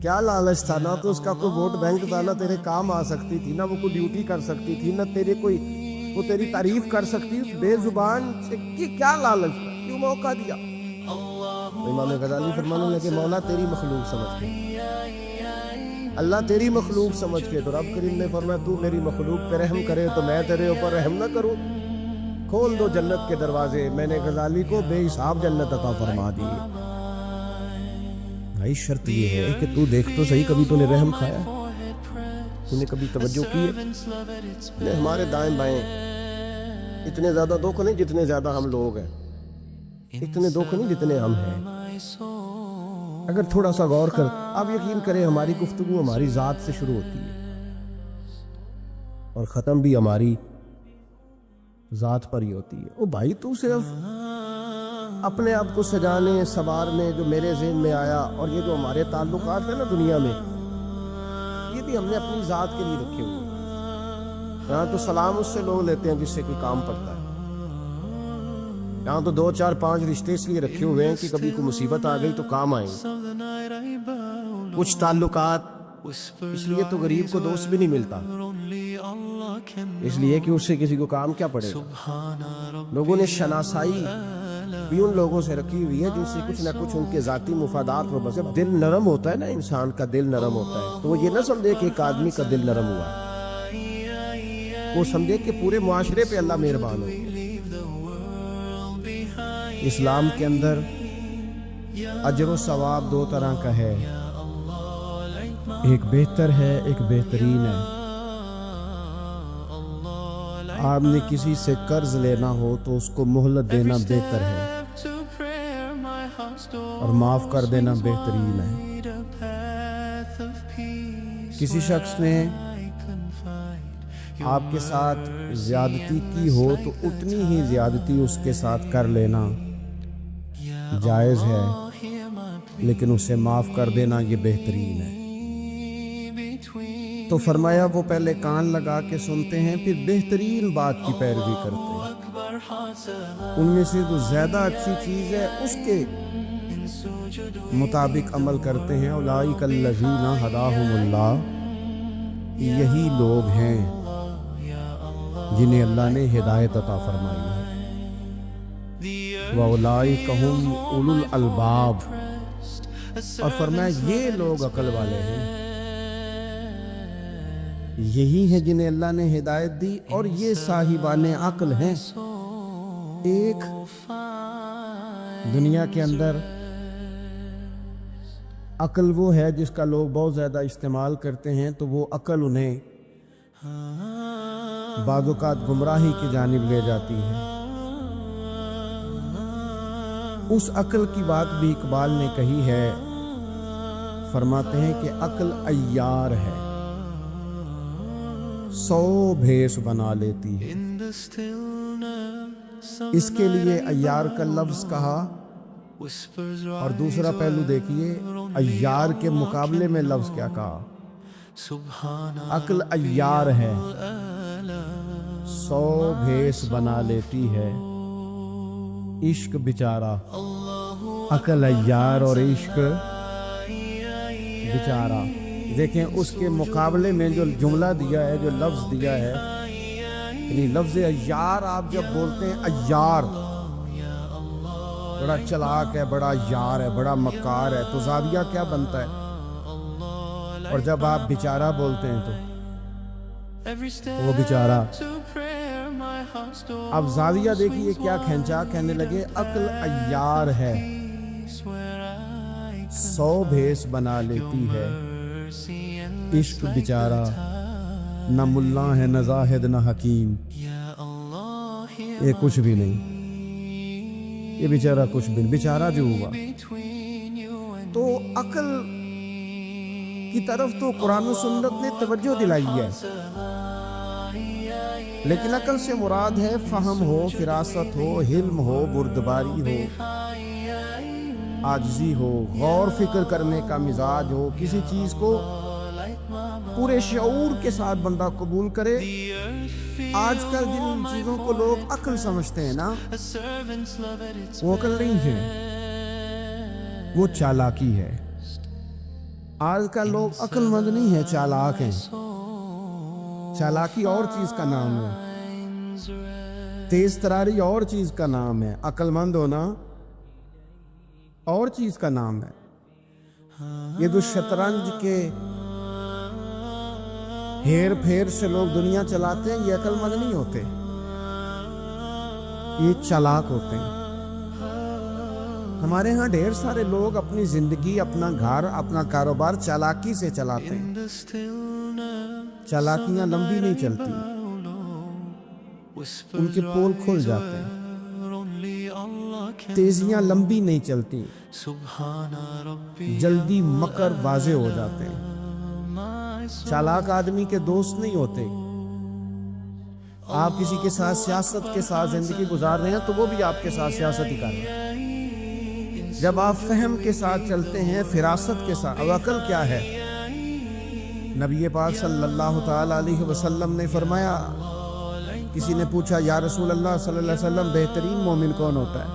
کیا لالچ تھا؟ نہ تو اس کا کوئی ووٹ بینک تھا، نہ تیرے کام آ سکتی تھی، نہ وہ کوئی ڈیوٹی کر سکتی تھی، نہ تیرے کوئی وہ تیری تعریف کر سکتی. اس بے زبان سے کیا لالچ تھا؟ کیوں موقع دیا؟ امام غزالی فرمانے لگے مولا تیری مخلوق سمجھ کے، اللہ تیری مخلوق سمجھ کے. تو رب کریم نے فرمایا تو میری مخلوق پہ رحم کرے تو میں تیرے اوپر رحم نہ کروں؟ کھول دو جنت کے دروازے. میں نے غزالی کو بے حساب جنت عطا فرما دی. بھائی شرط یہ ہے کہ تو دیکھ تو صحیح، کبھی تو نے رحم کھایا؟ تو نے کبھی توجہ کی ہے؟ ہمارے دائیں بائیں اتنے زیادہ دکھ نہیں جتنے زیادہ ہم لوگ ہیں، اتنے دکھ نہیں جتنے ہم ہیں. اگر تھوڑا سا غور کر، آپ یقین کریں ہماری گفتگو ہماری ذات سے شروع ہوتی ہے اور ختم بھی ہماری ذات پر ہی ہوتی ہے. او بھائی تو صرف اپنے آپ کو سجانے سنوارنے جو میرے ذہن میں آیا، اور یہ جو ہمارے تعلقات ہیں نا دنیا میں، یہ بھی ہم نے اپنی ذات کے لیے رکھے ہوئے. یہاں تو سلام اس سے لوگ لیتے ہیں جس سے کوئی کام پڑتا ہے. یہاں تو 2 4 5 رشتے اس لیے رکھے ہوئے ہیں کہ کبھی کوئی مصیبت آ گئی تو کام آئیں. کچھ تعلقات اس لیے تو غریب کو دوست بھی نہیں ملتا، اس لیے کہ اس سے کسی کو کام کیا پڑے گا. لوگوں نے شناسائی بھی ان لوگوں سے رکھی ہوئی ہے جن سے کچھ نہ کچھ ان کے ذاتی مفادات و بس. دل نرم ہوتا ہے نا، انسان کا دل نرم ہوتا ہے، تو وہ یہ نہ سمجھے کہ ایک آدمی کا دل نرم ہوا ہے، وہ سمجھے کہ پورے معاشرے پہ اللہ مہربان ہو. اسلام کے اندر اجر و ثواب 2 طرح کا ہے، ایک بہتر ہے ایک بہترین ہے. آپ نے کسی سے قرض لینا ہو تو اس کو مہلت دینا بہتر ہے اور معاف کر دینا بہترین ہے. کسی شخص نے آپ کے ساتھ زیادتی کی ہو تو اتنی ہی زیادتی اس کے ساتھ کر لینا جائز ہے، لیکن اسے معاف کر دینا یہ بہترین ہے. تو فرمایا وہ پہلے کان لگا کے سنتے ہیں پھر بہترین بات کی پیروی کرتے ہیں. ان میں سے جو زیادہ اچھی چیز ہے اس کے مطابق عمل کرتے ہیں. اولئک الذین ھداھم اللہ، یہی لوگ ہیں جنہیں اللہ نے ہدایت عطا فرمائی ہے. وَأُولَئِکَ هُمْ أُولُو الْأَلْبَابِ، اور فرمایا یہ لوگ عقل والے ہیں، یہی ہیں جنہیں اللہ نے ہدایت دی اور یہ صاحبان عقل ہیں. ایک دنیا کے اندر عقل وہ ہے جس کا لوگ بہت زیادہ استعمال کرتے ہیں، تو وہ عقل انہیں بعض اوقات گمراہی کی جانب لے جاتی ہے. اس عقل کی بات بھی اقبال نے کہی ہے، فرماتے ہیں کہ عقل عیار ہے، 100 بھیس بنا لیتی ہے. اس کے لیے عیار کا لفظ کہا، اور دوسرا پہلو دیکھیے عیار کے مقابلے میں لفظ کیا کہا. عقل عیار ہے، 100 بھیس بنا لیتی ہے. عشق بیچارہ، عقل عیار اور عشق بیچارہ. دیکھیں اس کے مقابلے میں جو جملہ دیا ہے، جو لفظ دیا ہے، یعنی لفظ عیار آپ جب بولتے ہیں عیار بڑا چلاک ہے، بڑا یار ہے، بڑا مکار ہے، تو زاویہ کیا بنتا ہے؟ اور جب آپ بیچارہ بولتے ہیں تو وہ بیچارہ، اب زاویہ دیکھیے کیا کھینچا، کہنے لگے عقل عیار ہے، 100 بھیس بنا لیتی ہے، عشق بیچارہ نہ ملا ہے نہ زاہد نہ حکیم، یہ کچھ بھی نہیں، یہ بیچارہ کچھ بھی نہیں، بیچارہ جو ہوا۔ تو عقل کی طرف تو قرآن و سنت نے توجہ دلائی ہے، لیکن عقل سے مراد ہے فہم ہو، فراست ہو، حلم ہو، بردباری ہو، عاجزی ہو، غور فکر کرنے کا مزاج ہو، کسی چیز کو پورے شعور کے ساتھ بندہ قبول کرے۔ آج کل جن چیزوں کو لوگ عقل سمجھتے ہیں نا، وہ عقل نہیں ہے، وہ چالاکی ہے۔ آج کل لوگ عقل مند نہیں ہے، چالاک ہیں۔ چالاکی اور چیز کا نام ہے، تیز تراری اور چیز کا نام ہے، عقل مند ہونا اور چیز کا نام ہے۔ یہ جو شطرنج کے ہیر پھیر سے لوگ دنیا چلاتے ہیں، یہ عقل مند نہیں ہوتے، یہ چالاک ہوتے ہیں۔ ہمارے ہاں ڈھیر سارے لوگ اپنی زندگی، اپنا گھر، اپنا کاروبار چالاکی سے چلاتے ہیں۔ چالاکیاں لمبی نہیں چلتی، ان کے پول کھل جاتے ہیں۔ تیزیاں لمبی نہیں چلتی، جلدی مکر واضح ہو جاتے ہیں۔ چالاک آدمی کے دوست نہیں ہوتے۔ آپ کسی کے ساتھ سیاست کے ساتھ زندگی گزار رہے ہیں تو وہ بھی آپ کے ساتھ سیاست ہی کر رہے ہیں۔ جب آپ فہم کے ساتھ چلتے ہیں، فراست کے ساتھ، اب عقل کیا ہے؟ نبی پاک صلی اللہ تعالی علیہ وسلم نے فرمایا، کسی نے پوچھا یا رسول اللہ صلی اللہ علیہ وسلم بہترین مومن کون ہوتا ہے؟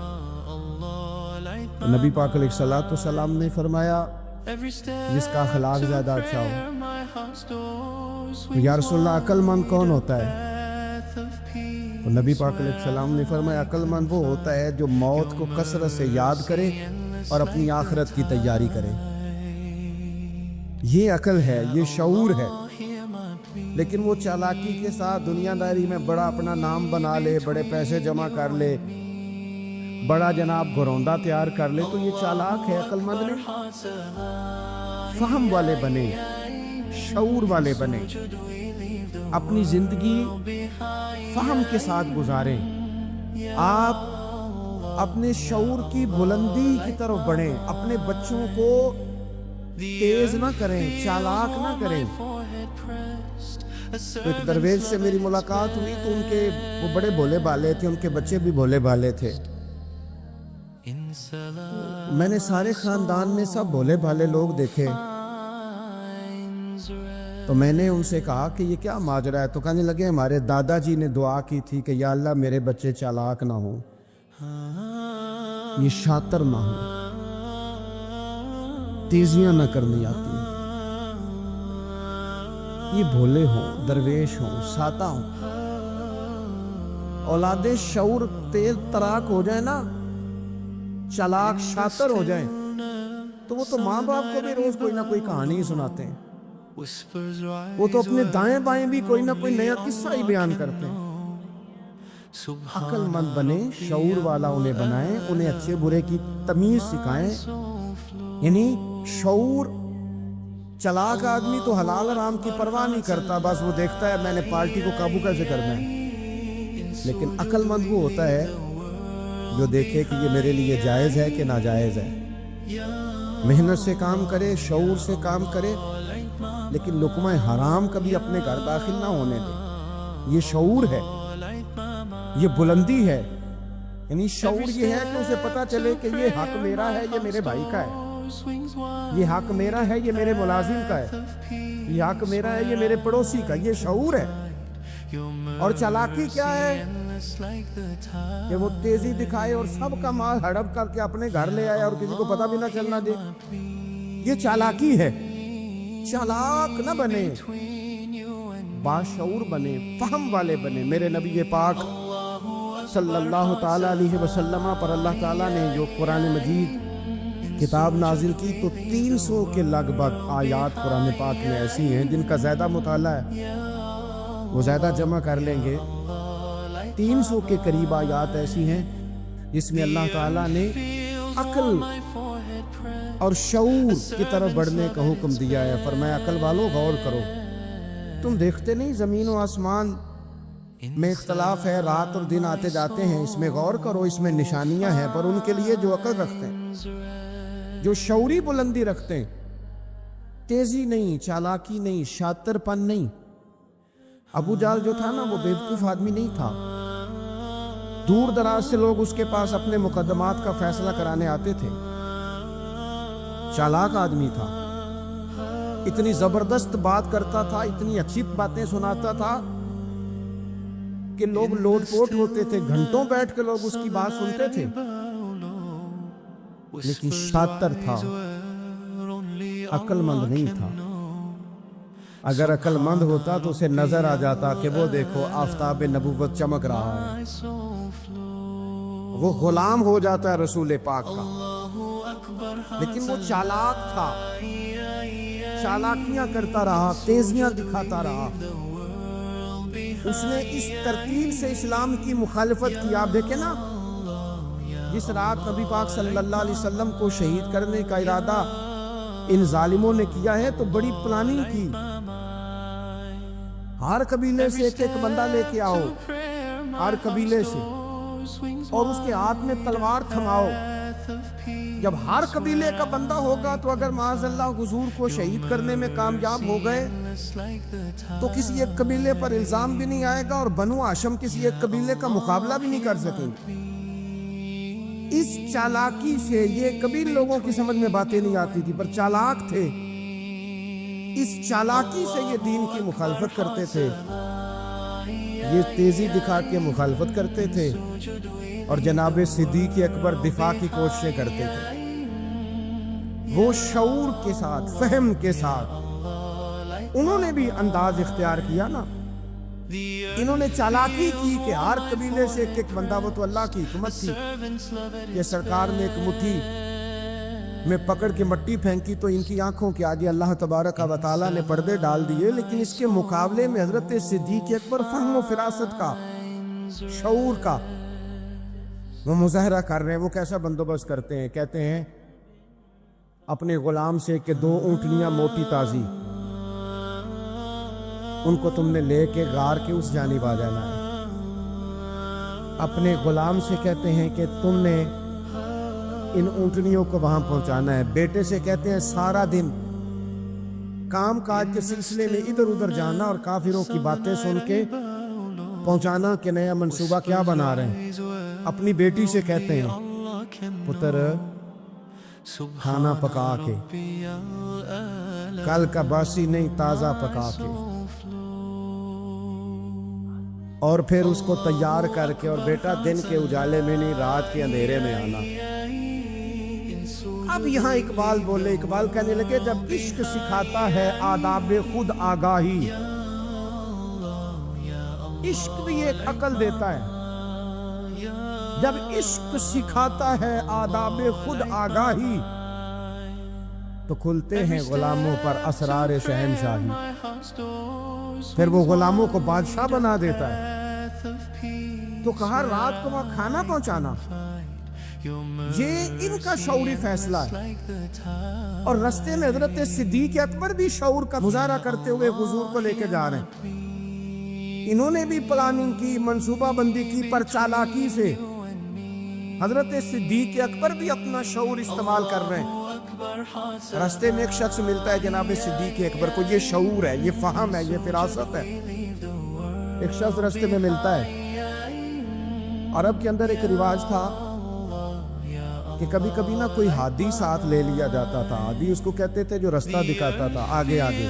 تو نبی پاک علیہ الصلوۃ والسلام نے فرمایا جس کا اخلاق زیادہ اچھا ہو۔ یا رسول اللہ عقل مند کون ہوتا ہے؟ تو نبی پاک علیہ السلام نے فرمایا عقل مند وہ ہوتا ہے جو موت کو کثرت سے یاد کرے اور اپنی آخرت کی تیاری کرے۔ یہ عقل ہے، یہ شعور ہے۔ لیکن وہ چالاکی کے ساتھ دنیا داری میں بڑا اپنا نام بنا لے، بڑے پیسے جمع کر لے، بڑا جناب گھروندہ تیار کر لے، تو یہ چالاک ہے، عقل مند نہیں۔ فہم والے بنے، شعور والے بنے، اپنی زندگی فہم کے ساتھ گزاریں۔ آپ اپنے شعور کی بلندی کی طرف بڑھیں، اپنے بچوں کو تیز نہ کریں، چالاک نہ کریں۔ ایک درویش سے میری ملاقات ہوئی تو ان کے وہ بڑے بھولے بھالے تھے، ان کے بچے بھی بھولے بھالے تھے۔ میں نے سارے خاندان میں سب بھولے بھالے لوگ دیکھے، تو میں نے ان سے کہا کہ یہ کیا ماجرا ہے؟ تو کہنے لگے ہمارے دادا جی نے دعا کی تھی کہ یا اللہ میرے بچے چالاک نہ ہوں، یہ شاطر نہ ہوں، تیزیاں نہ کرنی آتی، یہ بھولے ہوں، درویش ہوں، سادہ ہوں۔ اولاد شعور تیز تراک ہو جائے نا، چالاک شاطر ہو جائیں، تو وہ تو ماں باپ کو بھی روز کوئی نہ کوئی کہانی سناتے ہیں، وہ تو اپنے دائیں بائیں بھی کوئی نہ کوئی نیا قصہ ہی بیان کرتے ہیں۔ عقل مند بنے، شعور والا انہیں بنائیں، انہیں اچھے برے کی تمیز سکھائیں۔ یعنی شعور، چلاک آدمی تو حلال حرام کی پرواہ نہیں کرتا، بس وہ دیکھتا ہے میں نے پارٹی کو قابو کیسے کرنا ہے۔ لیکن عقل مند وہ ہوتا ہے جو دیکھے کہ یہ میرے لیے جائز ہے کہ ناجائز ہے، محنت سے کام کرے، شعور سے کام کرے، لیکن لقمہ حرام کبھی اپنے گھر داخل نہ ہونے دے۔ یہ شعور ہے، یہ بلندی ہے۔ یعنی شعور یہ ہے کہ اسے پتا چلے کہ یہ حق میرا ہے، یہ میرے بھائی کا ہے، یہ حق میرا ہے، یہ میرے ملازم کا ہے، یہ حق میرا ہے، یہ میرے پڑوسی کا۔ یہ شعور ہے۔ اور چالاکی کیا ہے کہ وہ تیزی دکھائے اور سب کا مال ہڑپ کر کے اپنے گھر لے آئے اور کسی کو پتہ بھی نہ چلنا دے۔ یہ چالاکی ہے۔ چالاک نہ بنے، باشعور بنے، فہم والے بنے۔ میرے نبی پاک صلی اللہ تعالیٰ علیہ وسلم پر اللہ تعالیٰ نے جو قرآن مجید کتاب نازل کی تو 300 کے لگ بھگ آیات قرآن پاک میں ایسی ہیں جن کا زیادہ مطالعہ ہے، وہ زیادہ جمع کر لیں گے۔ 300 کے قریب آیات ایسی ہیں جس میں اللہ تعالیٰ نے عقل اور شعور کی طرف بڑھنے کا حکم دیا ہے۔ فرمایا عقل والو غور کرو، تم دیکھتے نہیں زمین و آسمان میں اختلاف ہے، رات اور دن آتے جاتے ہیں، اس میں غور کرو، اس میں نشانیاں ہیں پر ان کے لیے جو عقل رکھتے ہیں، جو شعوری بلندی رکھتے ہیں، تیزی نہیں، چالاکی نہیں، شاطر پن نہیں۔ ابو جہل جو تھا نا وہ بیوقوف آدمی نہیں تھا، دور دراز سے لوگ اس کے پاس اپنے مقدمات کا فیصلہ کرانے آتے تھے، چالاک آدمی تھا، اتنی زبردست بات کرتا تھا، اتنی اچھی باتیں سناتا تھا کہ لوگ لوٹ پوٹ ہوتے تھے، گھنٹوں بیٹھ کے لوگ اس کی بات سنتے تھے، لیکن شاطر تھا، عقل مند نہیں تھا۔ اگر عقل مند ہوتا تو اسے نظر آ جاتا کہ وہ دیکھو آفتاب نبوت چمک رہا ہے، وہ غلام ہو جاتا ہے رسول پاک کا، لیکن وہ چالاک تھا، چالاکیاں کرتا رہا، تیزیاں دکھاتا رہا، اس نے اس ترتیب سے اسلام کی مخالفت کی۔ آپ دیکھیں نا، جس رات نبی پاک صلی اللہ علیہ وسلم کو شہید کرنے کا ارادہ ان ظالموں نے کیا ہے تو بڑی پلاننگ کی، ہر قبیلے سے ایک ایک بندہ لے کے آؤ، ہر قبیلے سے، اور اس کے ہاتھ میں تلوار تھماؤ۔ جب ہر قبیلے کا بندہ ہوگا تو اگر معاذ اللہ حضور کو شہید کرنے میں کامیاب ہو گئے تو کسی ایک قبیلے پر الزام بھی نہیں آئے گا اور بنو ہاشم کسی ایک قبیلے کا مقابلہ بھی نہیں کر سکیں گے۔ اس چالاکی سے یہ کبھی لوگوں کی سمجھ میں باتیں نہیں آتی تھی، پر چالاک تھے، اس چالاکی سے یہ دین کی مخالفت کرتے تھے، یہ تیزی دکھا کے مخالفت کرتے تھے، اور جناب صدیق اکبر دفاع کی کوششیں کرتے تھے۔ وہ شعور کے ساتھ، فہم کے ساتھ انہوں نے بھی انداز اختیار کیا نا، انہوں نے چالاکی کی کہ ہر قبیلے سے ایک ایک بندہ، وہ تو اللہ کی حکمت تھی کہ سرکار نے ایک مٹھی میں پکڑ کے مٹی پھینکی تو ان کی آنکھوں کے آگے اللہ تبارک و تعالیٰ نے پردے ڈال دیے، لیکن اس کے مقابلے میں حضرت صدیق اکبر فہم و فراست کا، شعور کا وہ مظاہرہ کر رہے ہیں۔ وہ کیسا بندوبست کرتے ہیں؟ کہتے ہیں اپنے غلام سے کہ 2 اونٹنیاں موٹی تازی، ان کو تم نے لے کے غار کے اس جانب آ جانا ہے۔ اپنے غلام سے کہتے ہیں کہ تم نے ان اونٹنیوں کو وہاں پہنچانا ہے۔ بیٹے سے کہتے ہیں سارا دن کام کاج کے سلسلے میں ادھر ادھر جانا اور کافروں کی باتیں سن کے پہنچانا کہ نیا منصوبہ کیا بنا رہے ہیں۔ اپنی بیٹی سے کہتے ہیں پتر کھانا پکا کے، کل کا باسی نہیں تازہ پکا کے، اور پھر اس کو تیار کر کے، اور بیٹا دن کے اجالے میں نہیں رات کے اندھیرے میں آنا۔ اب یہاں اقبال بولے، اقبال کہنے لگے جب عشق سکھاتا ہے آداب خود آگاہی، عشق بھی ایک عقل دیتا ہے، جب عشق سکھاتا ہے آداب خود آگاہی تو کھلتے ہیں غلاموں پر اسرار شہنشاہی، پھر وہ غلاموں کو بادشاہ بنا دیتا ہے۔ تو کہا رات کو وہاں کھانا پہنچانا، یہ ان کا شعوری فیصلہ ہے، اور رستے میں حضرت صدیق اکبر بھی شعور کا مظاہرہ کرتے ہوئے حضور کو لے کے جا رہے ہیں۔ انہوں نے بھی پلاننگ کی، منصوبہ بندی کی، پر چالاکی سے حضرت صدیق اکبر بھی اپنا شعور استعمال کر رہے ہیں۔ رستے میں ایک شخص ملتا ہے جناب صدیق اکبر کو، یہ شعور ہے، یہ فہم ہے، یہ فراست ہے۔ ایک شخص رستے میں ملتا ہے۔ عرب کے اندر ایک رواج تھا کہ کبھی کبھی نا کوئی ہادی ساتھ لے لیا جاتا تھا۔ ہادی اس کو کہتے تھے جو رستہ دکھاتا تھا آگے آگے،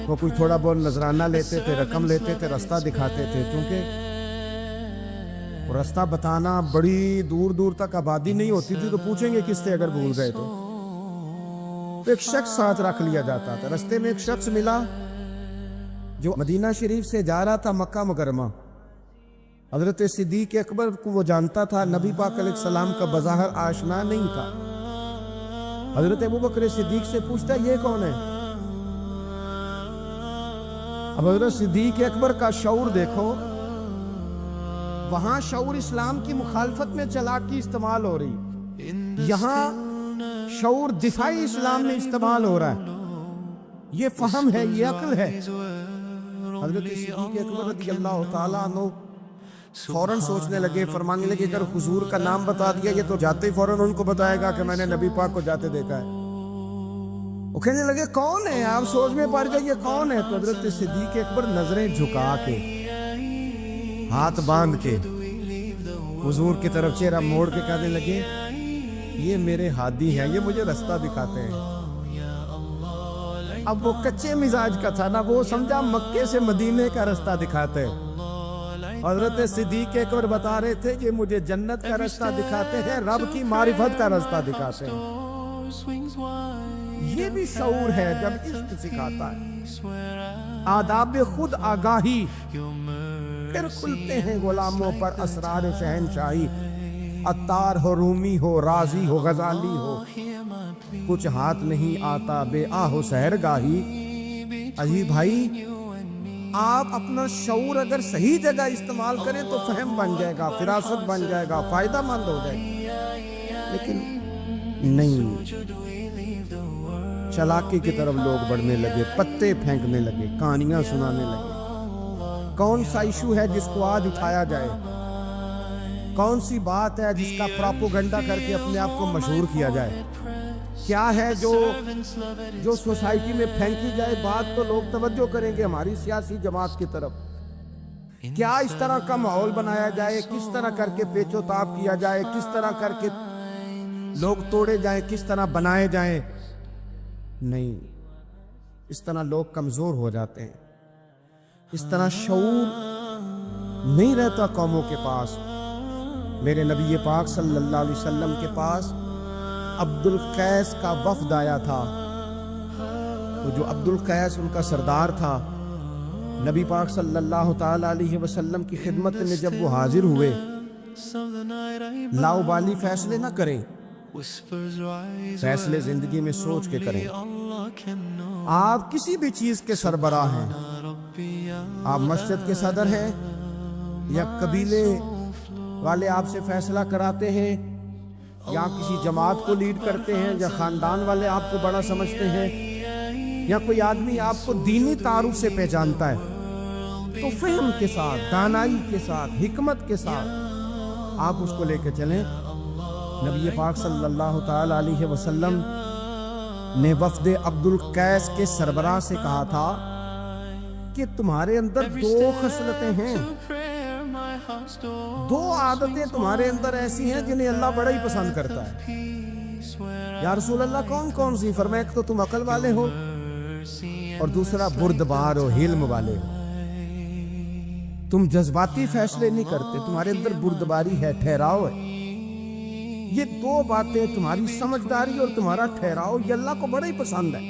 وہ کوئی تھوڑا بہت نذرانہ لیتے تھے، رقم لیتے تھے، رستہ دکھاتے تھے، کیونکہ رستہ بتانا بڑی دور دور تک آبادی نہیں ہوتی تھی تو پوچھیں گے کس سے اگر بھول گئے تو ایک شخص ساتھ رکھ لیا جاتا تھا۔ رستے میں ایک شخص ملا جو مدینہ شریف سے جا رہا تھا مکہ مکرمہ، حضرت صدیق اکبر کو وہ جانتا تھا، نبی پاک علیہ السلام کا بظاہر آشنا نہیں تھا۔ حضرت ابوبکر صدیق سے پوچھتا یہ کون ہے؟ اب حضرت صدیق اکبر کا شعور دیکھو، وہاں شعور اسلام کی مخالفت میں چلاکی استعمال ہو رہی، یہاں شعور دفاعی اسلام میں استعمال ہو رہا ہے۔ یہ فہم ہے، یہ عقل ہے۔ حضرت صدیق اکبر رضی اللہ تعالیٰ عنہ فوراً سوچنے لگے، فرمانے لگے اگر حضور کا نام بتا دیا یہ تو جاتے ہی فوراً ان کو بتائے گا کہ میں نے نبی پاک کو جاتے دیکھا ہے۔ وہ کہنے لگے کون ہے؟ آپ سوچ میں پڑ گئے یہ کون ہے؟ تو حضرت صدیق اکبر نظریں جھکا کے، ہاتھ باندھ کے حضور کی طرف چہرہ موڑ کے کہنے لگے یہ میرے ہادی ہیں، یہ مجھے رستہ دکھاتے ہیں۔ اب وہ کچے مزاج کا تھا نا، وہ سمجھا مکے سے مدینے کا رستہ دکھاتے ہیں۔ حضرت صدیق اکبر بتا رہے تھے کہ مجھے جنت کا رستہ دکھاتے ہیں، رب کی معرفت کا رستہ دکھاتے ہیں۔ یہ بھی شعور ہے جب عشق سکھاتا ہے، آداب خود آگاہی، پھر کھلتے ہیں غلاموں پر اسرار شہنشاہی۔ عطار ہو، رومی ہو، رازی ہو، غزالی ہو، کچھ ہاتھ نہیں آتا بے آہ و سحرگاہی۔ عجیب بھائی، آپ اپنا شعور اگر صحیح جگہ استعمال کریں تو فہم بن جائے گا، فراست بن جائے گا، فائدہ مند ہو جائے گا، لیکن نہیں، چلاکی کی طرف لوگ بڑھنے لگے، پتے پھینکنے لگے، کہانیاں سنانے لگے۔ کون سا ایشو ہے جس کو آج اٹھایا جائے؟ کون سی بات ہے جس کا پراپوگنڈا کر کے اپنے آپ کو مشہور کیا جائے؟ کیا ہے جو سوسائٹی میں پھینکی جائے بات تو لوگ توجہ کریں گے ہماری سیاسی جماعت کی طرف؟ کیا اس طرح کا ماحول بنایا جائے، کس طرح کر کے پیچ و تاب کیا جائے، کس طرح کر کے لوگ توڑے جائیں، کس طرح بنائے جائیں؟ نہیں، اس طرح لوگ کمزور ہو جاتے ہیں، اس طرح شعور نہیں رہتا قوموں کے پاس۔ میرے نبی پاک صلی اللہ علیہ وسلم کے پاس عبد القیس کا وفد آیا تھا، تو جو عبد القیس ان کا سردار تھا، نبی پاک صلی اللہ تعالی علیہ وسلم کی خدمت میں جب وہ حاضر ہوئے، لاؤبالی فیصلے نہ کریں، فیصلے زندگی میں سوچ کے کریں۔ آپ کسی بھی چیز کے سربراہ ہیں، آپ مسجد کے صدر ہیں یا قبیلے والے آپ سے فیصلہ کراتے ہیں، یا کسی جماعت کو لیڈ کرتے ہیں، یا خاندان والے آپ کو بڑا سمجھتے ہیں، یا کوئی آدمی آپ کو دینی تعارف سے پہچانتا ہے، تو فہم کے ساتھ، دانائی کے ساتھ، حکمت کے ساتھ آپ اس کو لے کے چلیں۔ نبی پاک صلی اللہ تعالی علیہ وسلم نے وفد عبد القیس کے سربراہ سے کہا تھا کہ تمہارے اندر دو خصلتیں ہیں، دو عادتیں تمہارے اندر ایسی ہیں جنہیں اللہ بڑا ہی پسند کرتا ہے۔ یا رسول اللہ کون کون سی؟ فرمایا ایک تو تم عقل والے ہو، اور دوسرا بردبار ہو، حلم والے ہو۔ تم جذباتی فیصلے نہیں کرتے، تمہارے اندر بردباری ہے، ٹھہراؤ ہے۔ یہ دو باتیں، تمہاری سمجھداری اور تمہارا ٹھہراؤ، یہ اللہ کو بڑا ہی پسند ہے۔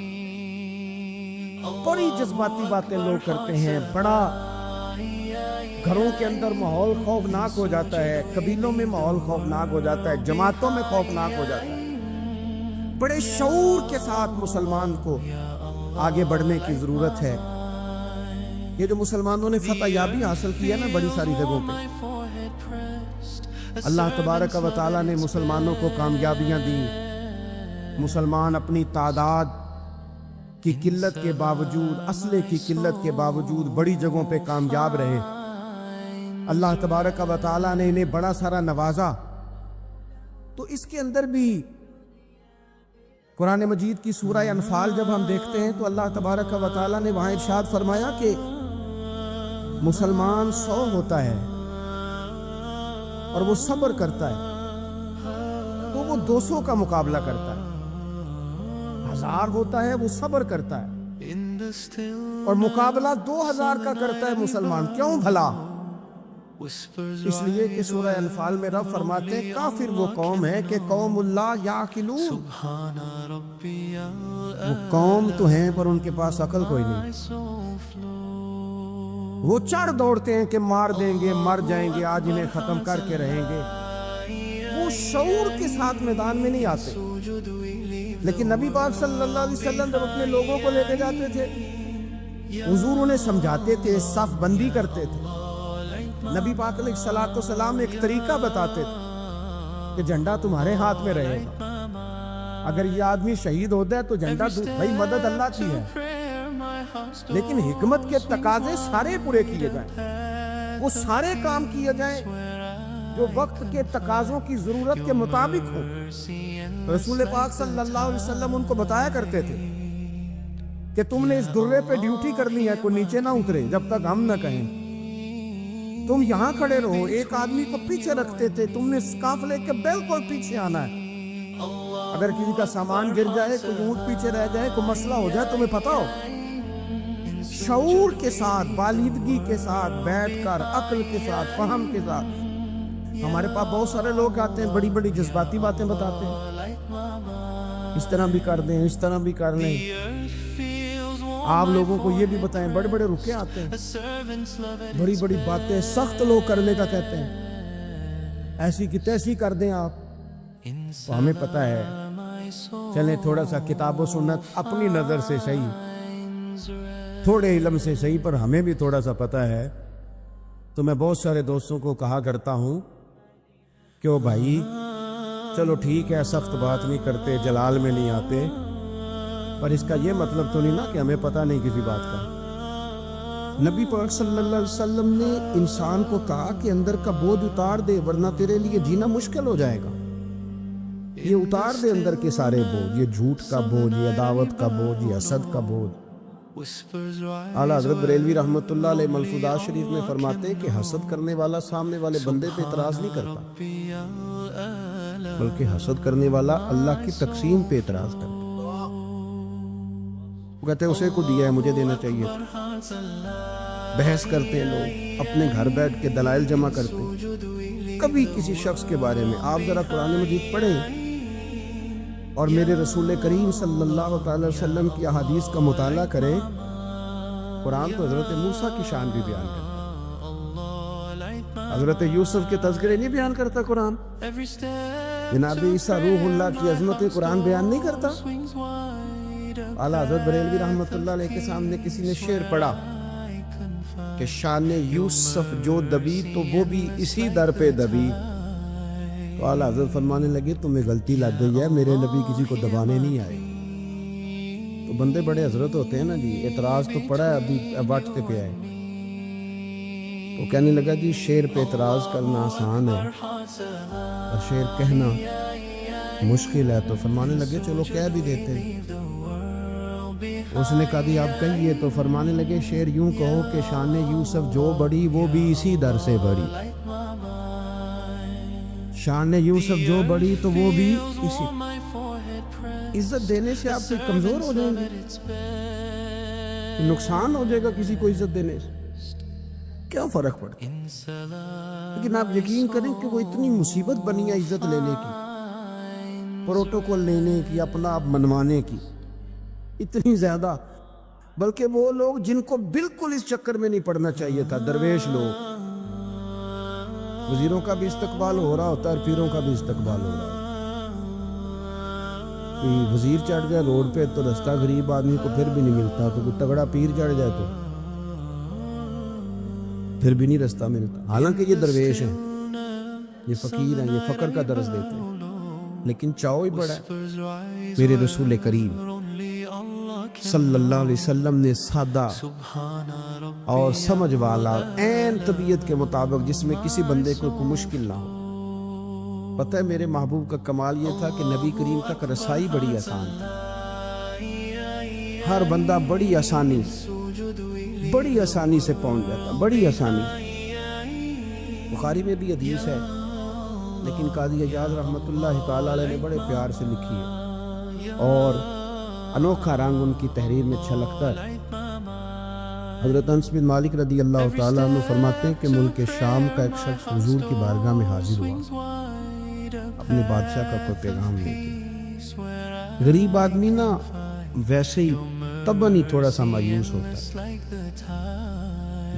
بڑی جذباتی باتیں لوگ کرتے ہیں، بڑا گھروں کے اندر ماحول خوفناک ہو جاتا ہے، قبیلوں میں ماحول خوفناک ہو جاتا ہے، جماعتوں میں خوفناک ہو جاتا ہے۔ بڑے شعور کے ساتھ مسلمان کو آگے بڑھنے کی ضرورت ہے۔ یہ جو مسلمانوں نے فتح یابی حاصل کی ہے نا بڑی ساری جگہوں پہ، اللہ تبارک و تعالیٰ نے مسلمانوں کو کامیابیاں دی۔ مسلمان اپنی تعداد کی قلت کے باوجود، اسلحے کی قلت کے باوجود بڑی جگہوں پہ کامیاب رہے۔ اللہ تبارک و تعالیٰ نے انہیں بڑا سارا نوازا۔ تو اس کے اندر بھی قرآن مجید کی سورہ انفال جب ہم دیکھتے ہیں تو اللہ تبارک و تعالیٰ نے وہاں ارشاد فرمایا کہ مسلمان 100 ہوتا ہے اور وہ صبر کرتا ہے تو وہ 200 کا مقابلہ کرتا ہے، 1000 ہوتا ہے وہ صبر کرتا ہے، اور مقابلہ 2000 کا کرتا ہے مسلمان۔ کیوں بھلا؟ اس لیے کہ سورہ انفال میں رب فرماتے ہیں کافر وہ قوم ہے کہ قوم اللہ یعقلون، وہ قوم تو ہیں پر ان کے پاس عقل کوئی نہیں۔ وہ چڑھ دوڑتے ہیں کہ مار دیں گے، مر جائیں گے، آج انہیں ختم کر کے رہیں گے، وہ شعور کے ساتھ میدان میں نہیں آتے۔ لیکن نبی پاک صلی اللہ علیہ وسلم جب اپنے لوگوں کو لے کے جاتے تھے، حضور انہیں سمجھاتے تھے، صف بندی کرتے تھے، نبی پاک علیہ الصلوۃ والسلام ایک طریقہ بتاتے تھے کہ جھنڈا تمہارے ہاتھ میں رہے گا، اگر یہ آدمی شہید ہوتا ہے تو جھنڈا بھائی مدد اللہ کی ہے، لیکن حکمت کے تقاضے سارے پورے کیے جائیں، وہ سارے کام کیے جائیں جو وقت کے تقاضوں کی ضرورت کے مطابق ہو۔ رسول پاک صلی اللہ علیہ وسلم ان کو بتایا کرتے تھے کہ تم نے اس درے پہ ڈیوٹی کرنی ہے، کوئی نیچے نہ اترے جب تک ہم نہ کہیں، تم یہاں کھڑے رہو، ایک آدمی کو پیچھے رکھتے تھے، تم نے قافلے کے بالکل پیچھے آنا ہے، اگر کسی کا سامان گر جائے، کوئی اونٹ پیچھے رہ جائے، کوئی مسئلہ ہو جائے، تمہیں پتا ہو، شعور کے ساتھ، بالیدگی کے ساتھ بیٹھ کر، عقل کے ساتھ، فہم کے ساتھ۔ ہمارے پاس بہت سارے لوگ آتے ہیں، بڑی بڑی جذباتی باتیں بتاتے ہیں، اس طرح بھی کر دیں، اس طرح بھی کر لیں، آپ لوگوں کو یہ بھی بتائیں، بڑے بڑے رکے آتے ہیں، بڑی بڑی باتیں سخت لوگ کرنے کا کہتے ہیں، ایسی کی تیسی کر دیں آپ، تو ہمیں پتہ ہے، چلیں تھوڑا سا کتاب و سنت اپنی نظر سے صحیح، تھوڑے علم سے صحیح، پر ہمیں بھی تھوڑا سا پتہ ہے۔ تو میں بہت سارے دوستوں کو کہا کرتا ہوں کہ وہ بھائی چلو ٹھیک ہے، سخت بات نہیں کرتے، جلال میں نہیں آتے، پر اس کا یہ مطلب تو نہیں نا کہ ہمیں پتہ نہیں کسی بات کا۔ نبی پاک صلی اللہ علیہ وسلم نے انسان کو کہا کہ اندر کا بوجھ اتار دے ورنہ تیرے لیے جینا مشکل ہو جائے گا، یہ اتار دے اندر کے سارے بوجھ، یہ جھوٹ کا بوجھ، یہ عداوت کا بوجھ، یہ حسد کا بوجھ۔ اعلیٰ حضرت بریلوی رحمۃ اللہ علیہ ملفوظات شریف میں فرماتے ہیں کہ حسد کرنے والا سامنے والے بندے پہ اعتراض نہیں کرتا، بلکہ حسد کرنے والا اللہ کی تقسیم پہ اعتراض کرتا، وہ کہتے ہیں اسے کو دیا ہے مجھے دینا چاہیے تھا۔ بحث کرتے ہیں لوگ، اپنے گھر بیٹھ کے دلائل جمع کرتے ہیں، کبھی کسی شخص کے بارے میں آپ ذرا قرآن مجید پڑھیں اور میرے رسول کریم صلی اللہ تعالی وسلم کی احادیث کا مطالعہ کریں، قرآن تو حضرت موسیٰ کی شان بھی بیان کرتا ہے، حضرت یوسف کے تذکرے نہیں بیان کرتا قرآن، جناب عیسیٰ روح اللہ کی عظمت قرآن بیان نہیں کرتا۔ اعلیٰ حضرت بریلوی رحمۃ اللہ علیہ کے سامنے کسی نے شعر پڑھا کہ شان یوسف جو دبی تو وہ بھی اسی در پہ دبی، تو اعلیٰ حضرت فرمانے لگے تمہیں غلطی لگ گئی ہے، میرے نبی کسی کو دبانے نہیں آئے۔ تو بندے بڑے حضرت ہوتے ہیں نا جی، اعتراض تو پڑا ہے، ابھی واٹتے پہ آئے، تو کہنے لگا جی شعر پہ اعتراض کرنا آسان ہے اور شعر کہنا مشکل ہے، تو فرمانے لگے چلو کہہ بھی دیتے ہیں۔ اس نے کہا جی آپ کہیے، تو فرمانے لگے شعر یوں کہو کہ شان یوسف جو بڑی وہ بھی اسی در سے بڑی، شان یوسف جو بڑی تو وہ بھی اسی۔ عزت دینے سے آپ سے کمزور ہو جائیں گے، نقصان ہو جائے گا کسی کو عزت دینے سے، کیا فرق پڑتا ہے؟ لیکن آپ یقین کریں کہ وہ اتنی مصیبت بنی ہے عزت لینے کی، پروٹوکول لینے کی، اپنا آپ منوانے کی، اتنی زیادہ، بلکہ وہ لوگ جن کو بالکل اس چکر میں نہیں پڑنا چاہیے تھا، درویش لوگ، وزیروں کا بھی استقبال ہو رہا ہوتا ہے اور پیروں کا بھی استقبال ہو رہا ہے۔ کوئی وزیر چڑھ جائے روڈ پہ تو رستہ غریب آدمی کو پھر بھی نہیں ملتا، تو کوئی تگڑا پیر چڑھ جائے تو پھر بھی نہیں رستہ ملتا، حالانکہ یہ درویش ہیں، یہ فقیر ہیں، یہ فقر کا درس دیتے ہیں، لیکن چاؤ ہی بڑا ہے۔ میرے رسول کریم صلی اللہ علیہ وسلم نے سادہ اور سمجھ والا عین طبیعت کے مطابق، جس میں کسی بندے کو کوئی مشکل نہ ہو۔ پتہ ہے میرے محبوب کا کمال یہ تھا کہ نبی کریم تک رسائی بڑی آسان تھی، ہر بندہ بڑی آسانی سے پہنچ جاتا، بڑی آسانی۔ بخاری میں بھی حدیث ہے، لیکن قاضی اعجاز رحمۃ اللہ تعالی علیہ نے بڑے پیار سے لکھی ہے اور انوکھا رنگ ان کی تحریر میں چھلکتا ہے۔ حضرت انس بن مالک رضی اللہ تعالیٰ عنہ فرماتے ہیں کہ ملک شام کا ایک شخص حضور کی بارگاہ میں حاضر ہوا اپنے بادشاہ کا کوئی پیغام لے کے۔ غریب آدمی نا ویسے ہی طبعاً ہی تھوڑا سا مایوس ہوتا ہے،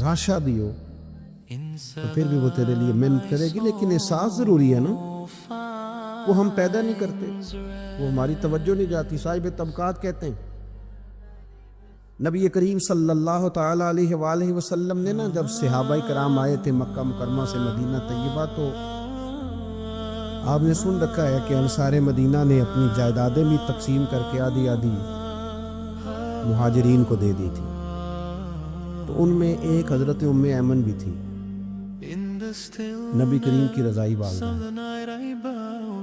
راشا بھی ہو تو پھر بھی وہ تیرے لیے محنت کرے گی، لیکن احساس ضروری ہے نا، وہ ہم پیدا نہیں کرتے، وہ ہماری توجہ نہیں جاتی۔ صاحب طبقات کہتے ہیں نبی کریم صلی اللہ تعالی علیہ وآلہ وسلم نے نا جب صحابہ کرام آئے تھے مکہ مکرمہ سے مدینہ طیبہ، تو آپ نے سن رکھا ہے کہ انصار مدینہ نے اپنی جائیدادیں بھی تقسیم کر کے آدھی آدھی مہاجرین کو دے دی تھی، تو ان میں ایک حضرت ام ایمن بھی تھی، نبی کریم کی رضائی والدہ۔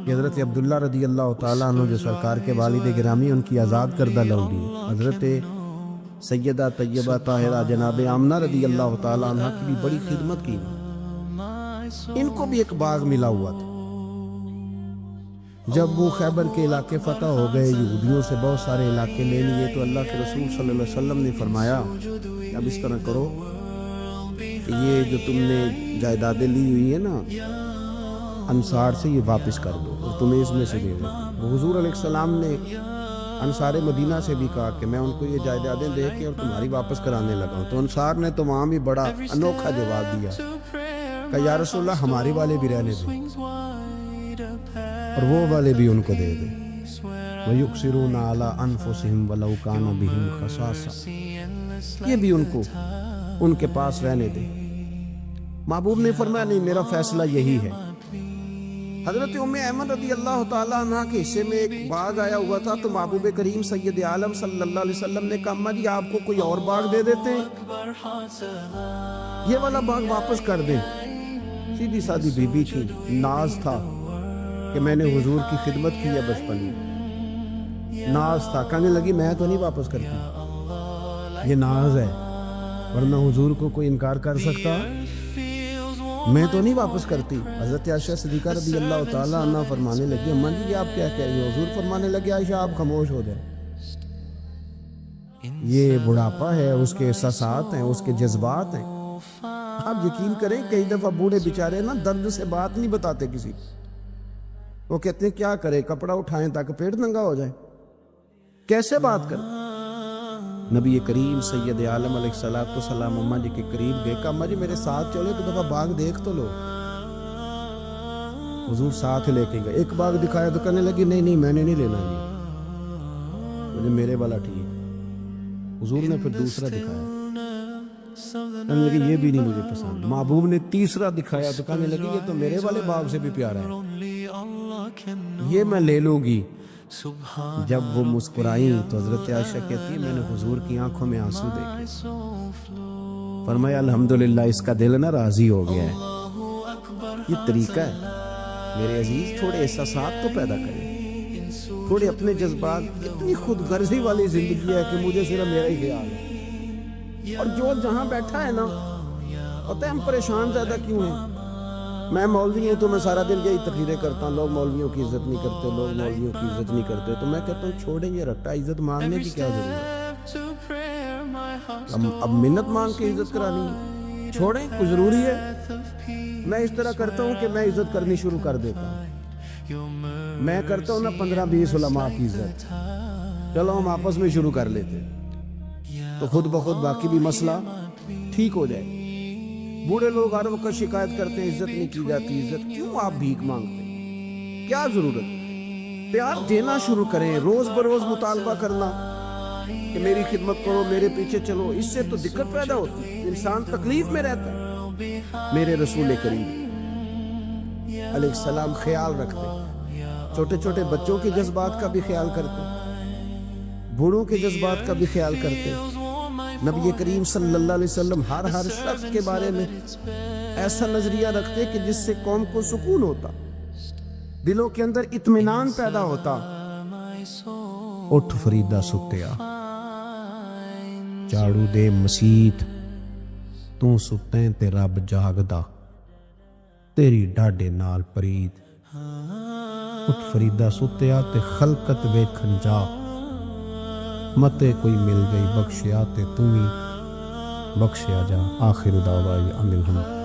یہ حضرت عبداللہ رضی اللہ تعالیٰ عنہ جو سرکار کے والد گرامی، ان کی آزاد کردہ لونڈی، حضرت سیدہ طیبہ طاہرہ جناب آمنہ رضی اللہ تعالیٰ عنہ کی بھی بڑی خدمت کی، ان کو بھی ایک باغ ملا ہوا تھا۔ جب وہ خیبر کے علاقے فتح ہو گئے، یہودیوں سے بہت سارے علاقے لے لیے، تو اللہ کے رسول صلی اللہ علیہ وسلم نے فرمایا کہ اب اس طرح کرو کہ یہ جو تم نے جائیدادیں لی ہوئی ہے نا انصار سے، یہ واپس کر دو اور تمہیں اس میں سے دے دو۔ حضور علیہ السلام نے انصار مدینہ سے بھی کہا کہ میں ان کو یہ جائیدادیں دے کے اور تمہاری واپس کرانے لگا ہوں، تو انصار نے تو وہاں بھی بڑا انوکھا جواب دیا کہ یا رسول اللہ ہمارے والے بھی رہنے دیں اور وہ والے بھی ان کو دے دیں۔ وَيُقْصِرُونَ عَلَىٰ أَنفُسِهِمْ وَلَوْ كَانَ بِهِمْ خَصَاصَةٌ، یہ بھی ان کو ان کے پاس رہنے دیں۔ محبوب نے فرمایا نہیں، میرا فیصلہ یہی ہے۔ حضرت ام ایمن رضی اللہ تعالیٰ عنہ کے حصے میں ایک باغ آیا ہوا تھا، تو محبوب کریم سید عالم صلی اللہ علیہ وسلم نے کہا اماں جی آپ کو کوئی اور باغ دے دیتے ہیں، یہ والا باغ واپس کر دیں۔ سیدھی سادھی بی بی تھی، ناز تھا کہ میں نے حضور کی خدمت کی ہے بچپن میں، ناز تھا، کہنے لگی میں تو نہیں واپس کرتی، یہ ناز ہے، ورنہ حضور کو کوئی انکار کر سکتا، میں تو نہیں واپس کرتی۔ حضرت عائشہ صدیقہ رضی اللہ تعالیٰ عنہ فرمانے لگی اماں جی آپ کیا کہہ رہی ہو؟ حضور فرمانے لگے عائشہ آپ خاموش ہو جائے، یہ بڑھاپا ہے، اس کے احساسات ہیں، اس کے جذبات ہیں۔ آپ یقین کریں کئی دفعہ بوڑھے بیچارے نا درد سے بات نہیں بتاتے کسی، وہ کہتے ہیں کیا کرے، کپڑا اٹھائیں تاکہ پیٹ ننگا ہو جائے، کیسے بات کریں۔ نبی کریم سید عالم علیہ السلام اماں جی کے قریب گئے، کہا اماں جی میرے ساتھ چلو ایک دفعہ باغ دیکھ تو لو۔ حضور ساتھ لے کے گئے، ایک باغ دکھایا تو کہنے لگی نہیں نہیں میں نے نہیں لینا جی، مجھے میرے والا ٹھیک۔ حضور نے پھر دوسرا دکھایا، کہنے لگی یہ بھی نہیں مجھے پسند۔ محبوب نے تیسرا دکھایا تو کہنے لگی یہ تو میرے والے باغ سے بھی پیارا ہے، یہ میں لے لوں گی۔ جب وہ مسکرائیں تو حضرت عائشہ کہتی ہے میں نے حضور کی آنکھوں میں آنسو دیکھے، فرمایا الحمدللہ اس کا دل نہ راضی ہو گیا ہے۔ یہ طریقہ ہے میرے عزیز، تھوڑے احساسات تو پیدا کریں، تھوڑے اپنے جذبات۔ اتنی خود غرضی والی زندگی ہے کہ مجھے صرف میرا ہی خیال ہے، اور جو جہاں بیٹھا ہے نا پتہ ہے ہم پریشان زیادہ کیوں ہیں۔ میں مولوی ہوں تو میں سارا دن یہی تقریریں کرتا ہوں، لوگ مولویوں کی عزت نہیں کرتے، لوگ مولویوں کی عزت نہیں کرتے، تو میں کہتا ہوں چھوڑیں یہ رٹا، عزت مانگنے کی کیا ضرورت ہے، اب منت مانگ کے عزت کرانی ہے، چھوڑیں کوئی ضروری ہے۔ میں اس طرح کرتا ہوں کہ میں عزت کرنی شروع کر دیتا ہوں، میں کرتا ہوں نا 15-20 علماء کی عزت، چلو ہم آپس میں شروع کر لیتے تو خود بخود باقی بھی مسئلہ ٹھیک ہو جائے۔ بوڑھے لوگ ہر وقت شکایت کرتے ہیں عزت نہیں کی جاتی، عزت کیوں آپ بھیک مانگتے ہیں، کیا ضرورت؟ پیار دینا شروع کریں، روز بروز مطالبہ کرنا کہ میری خدمت کرو، میرے پیچھے چلو، اس سے تو دقت پیدا ہوتی ہے، انسان تکلیف میں رہتا ہے۔ میرے رسول کریم علیہ السلام خیال رکھتے، چھوٹے چھوٹے بچوں کے جذبات کا بھی خیال کرتے، بوڑھوں کے جذبات کا بھی خیال کرتے۔ نبی کریم صلی اللہ علیہ وسلم ہر شخص کے بارے میں ایسا نظریہ رکھتے کہ جس سے قوم کو سکون ہوتا، دلوں کے اندر اطمینان پیدا ہوتا۔ اٹھ فریدہ ستیا، جھاڑو دے مسیت، تو ستیں تے رب جاگدا، تیری ڈاڈے نال پرید۔ اٹھ فریدہ ستیا تے خلقت ویکھن جا، متے کوئی مل گئی بخشیا تے تمہیں بخشیا جا۔ آخر دعوائی ان الحمد۔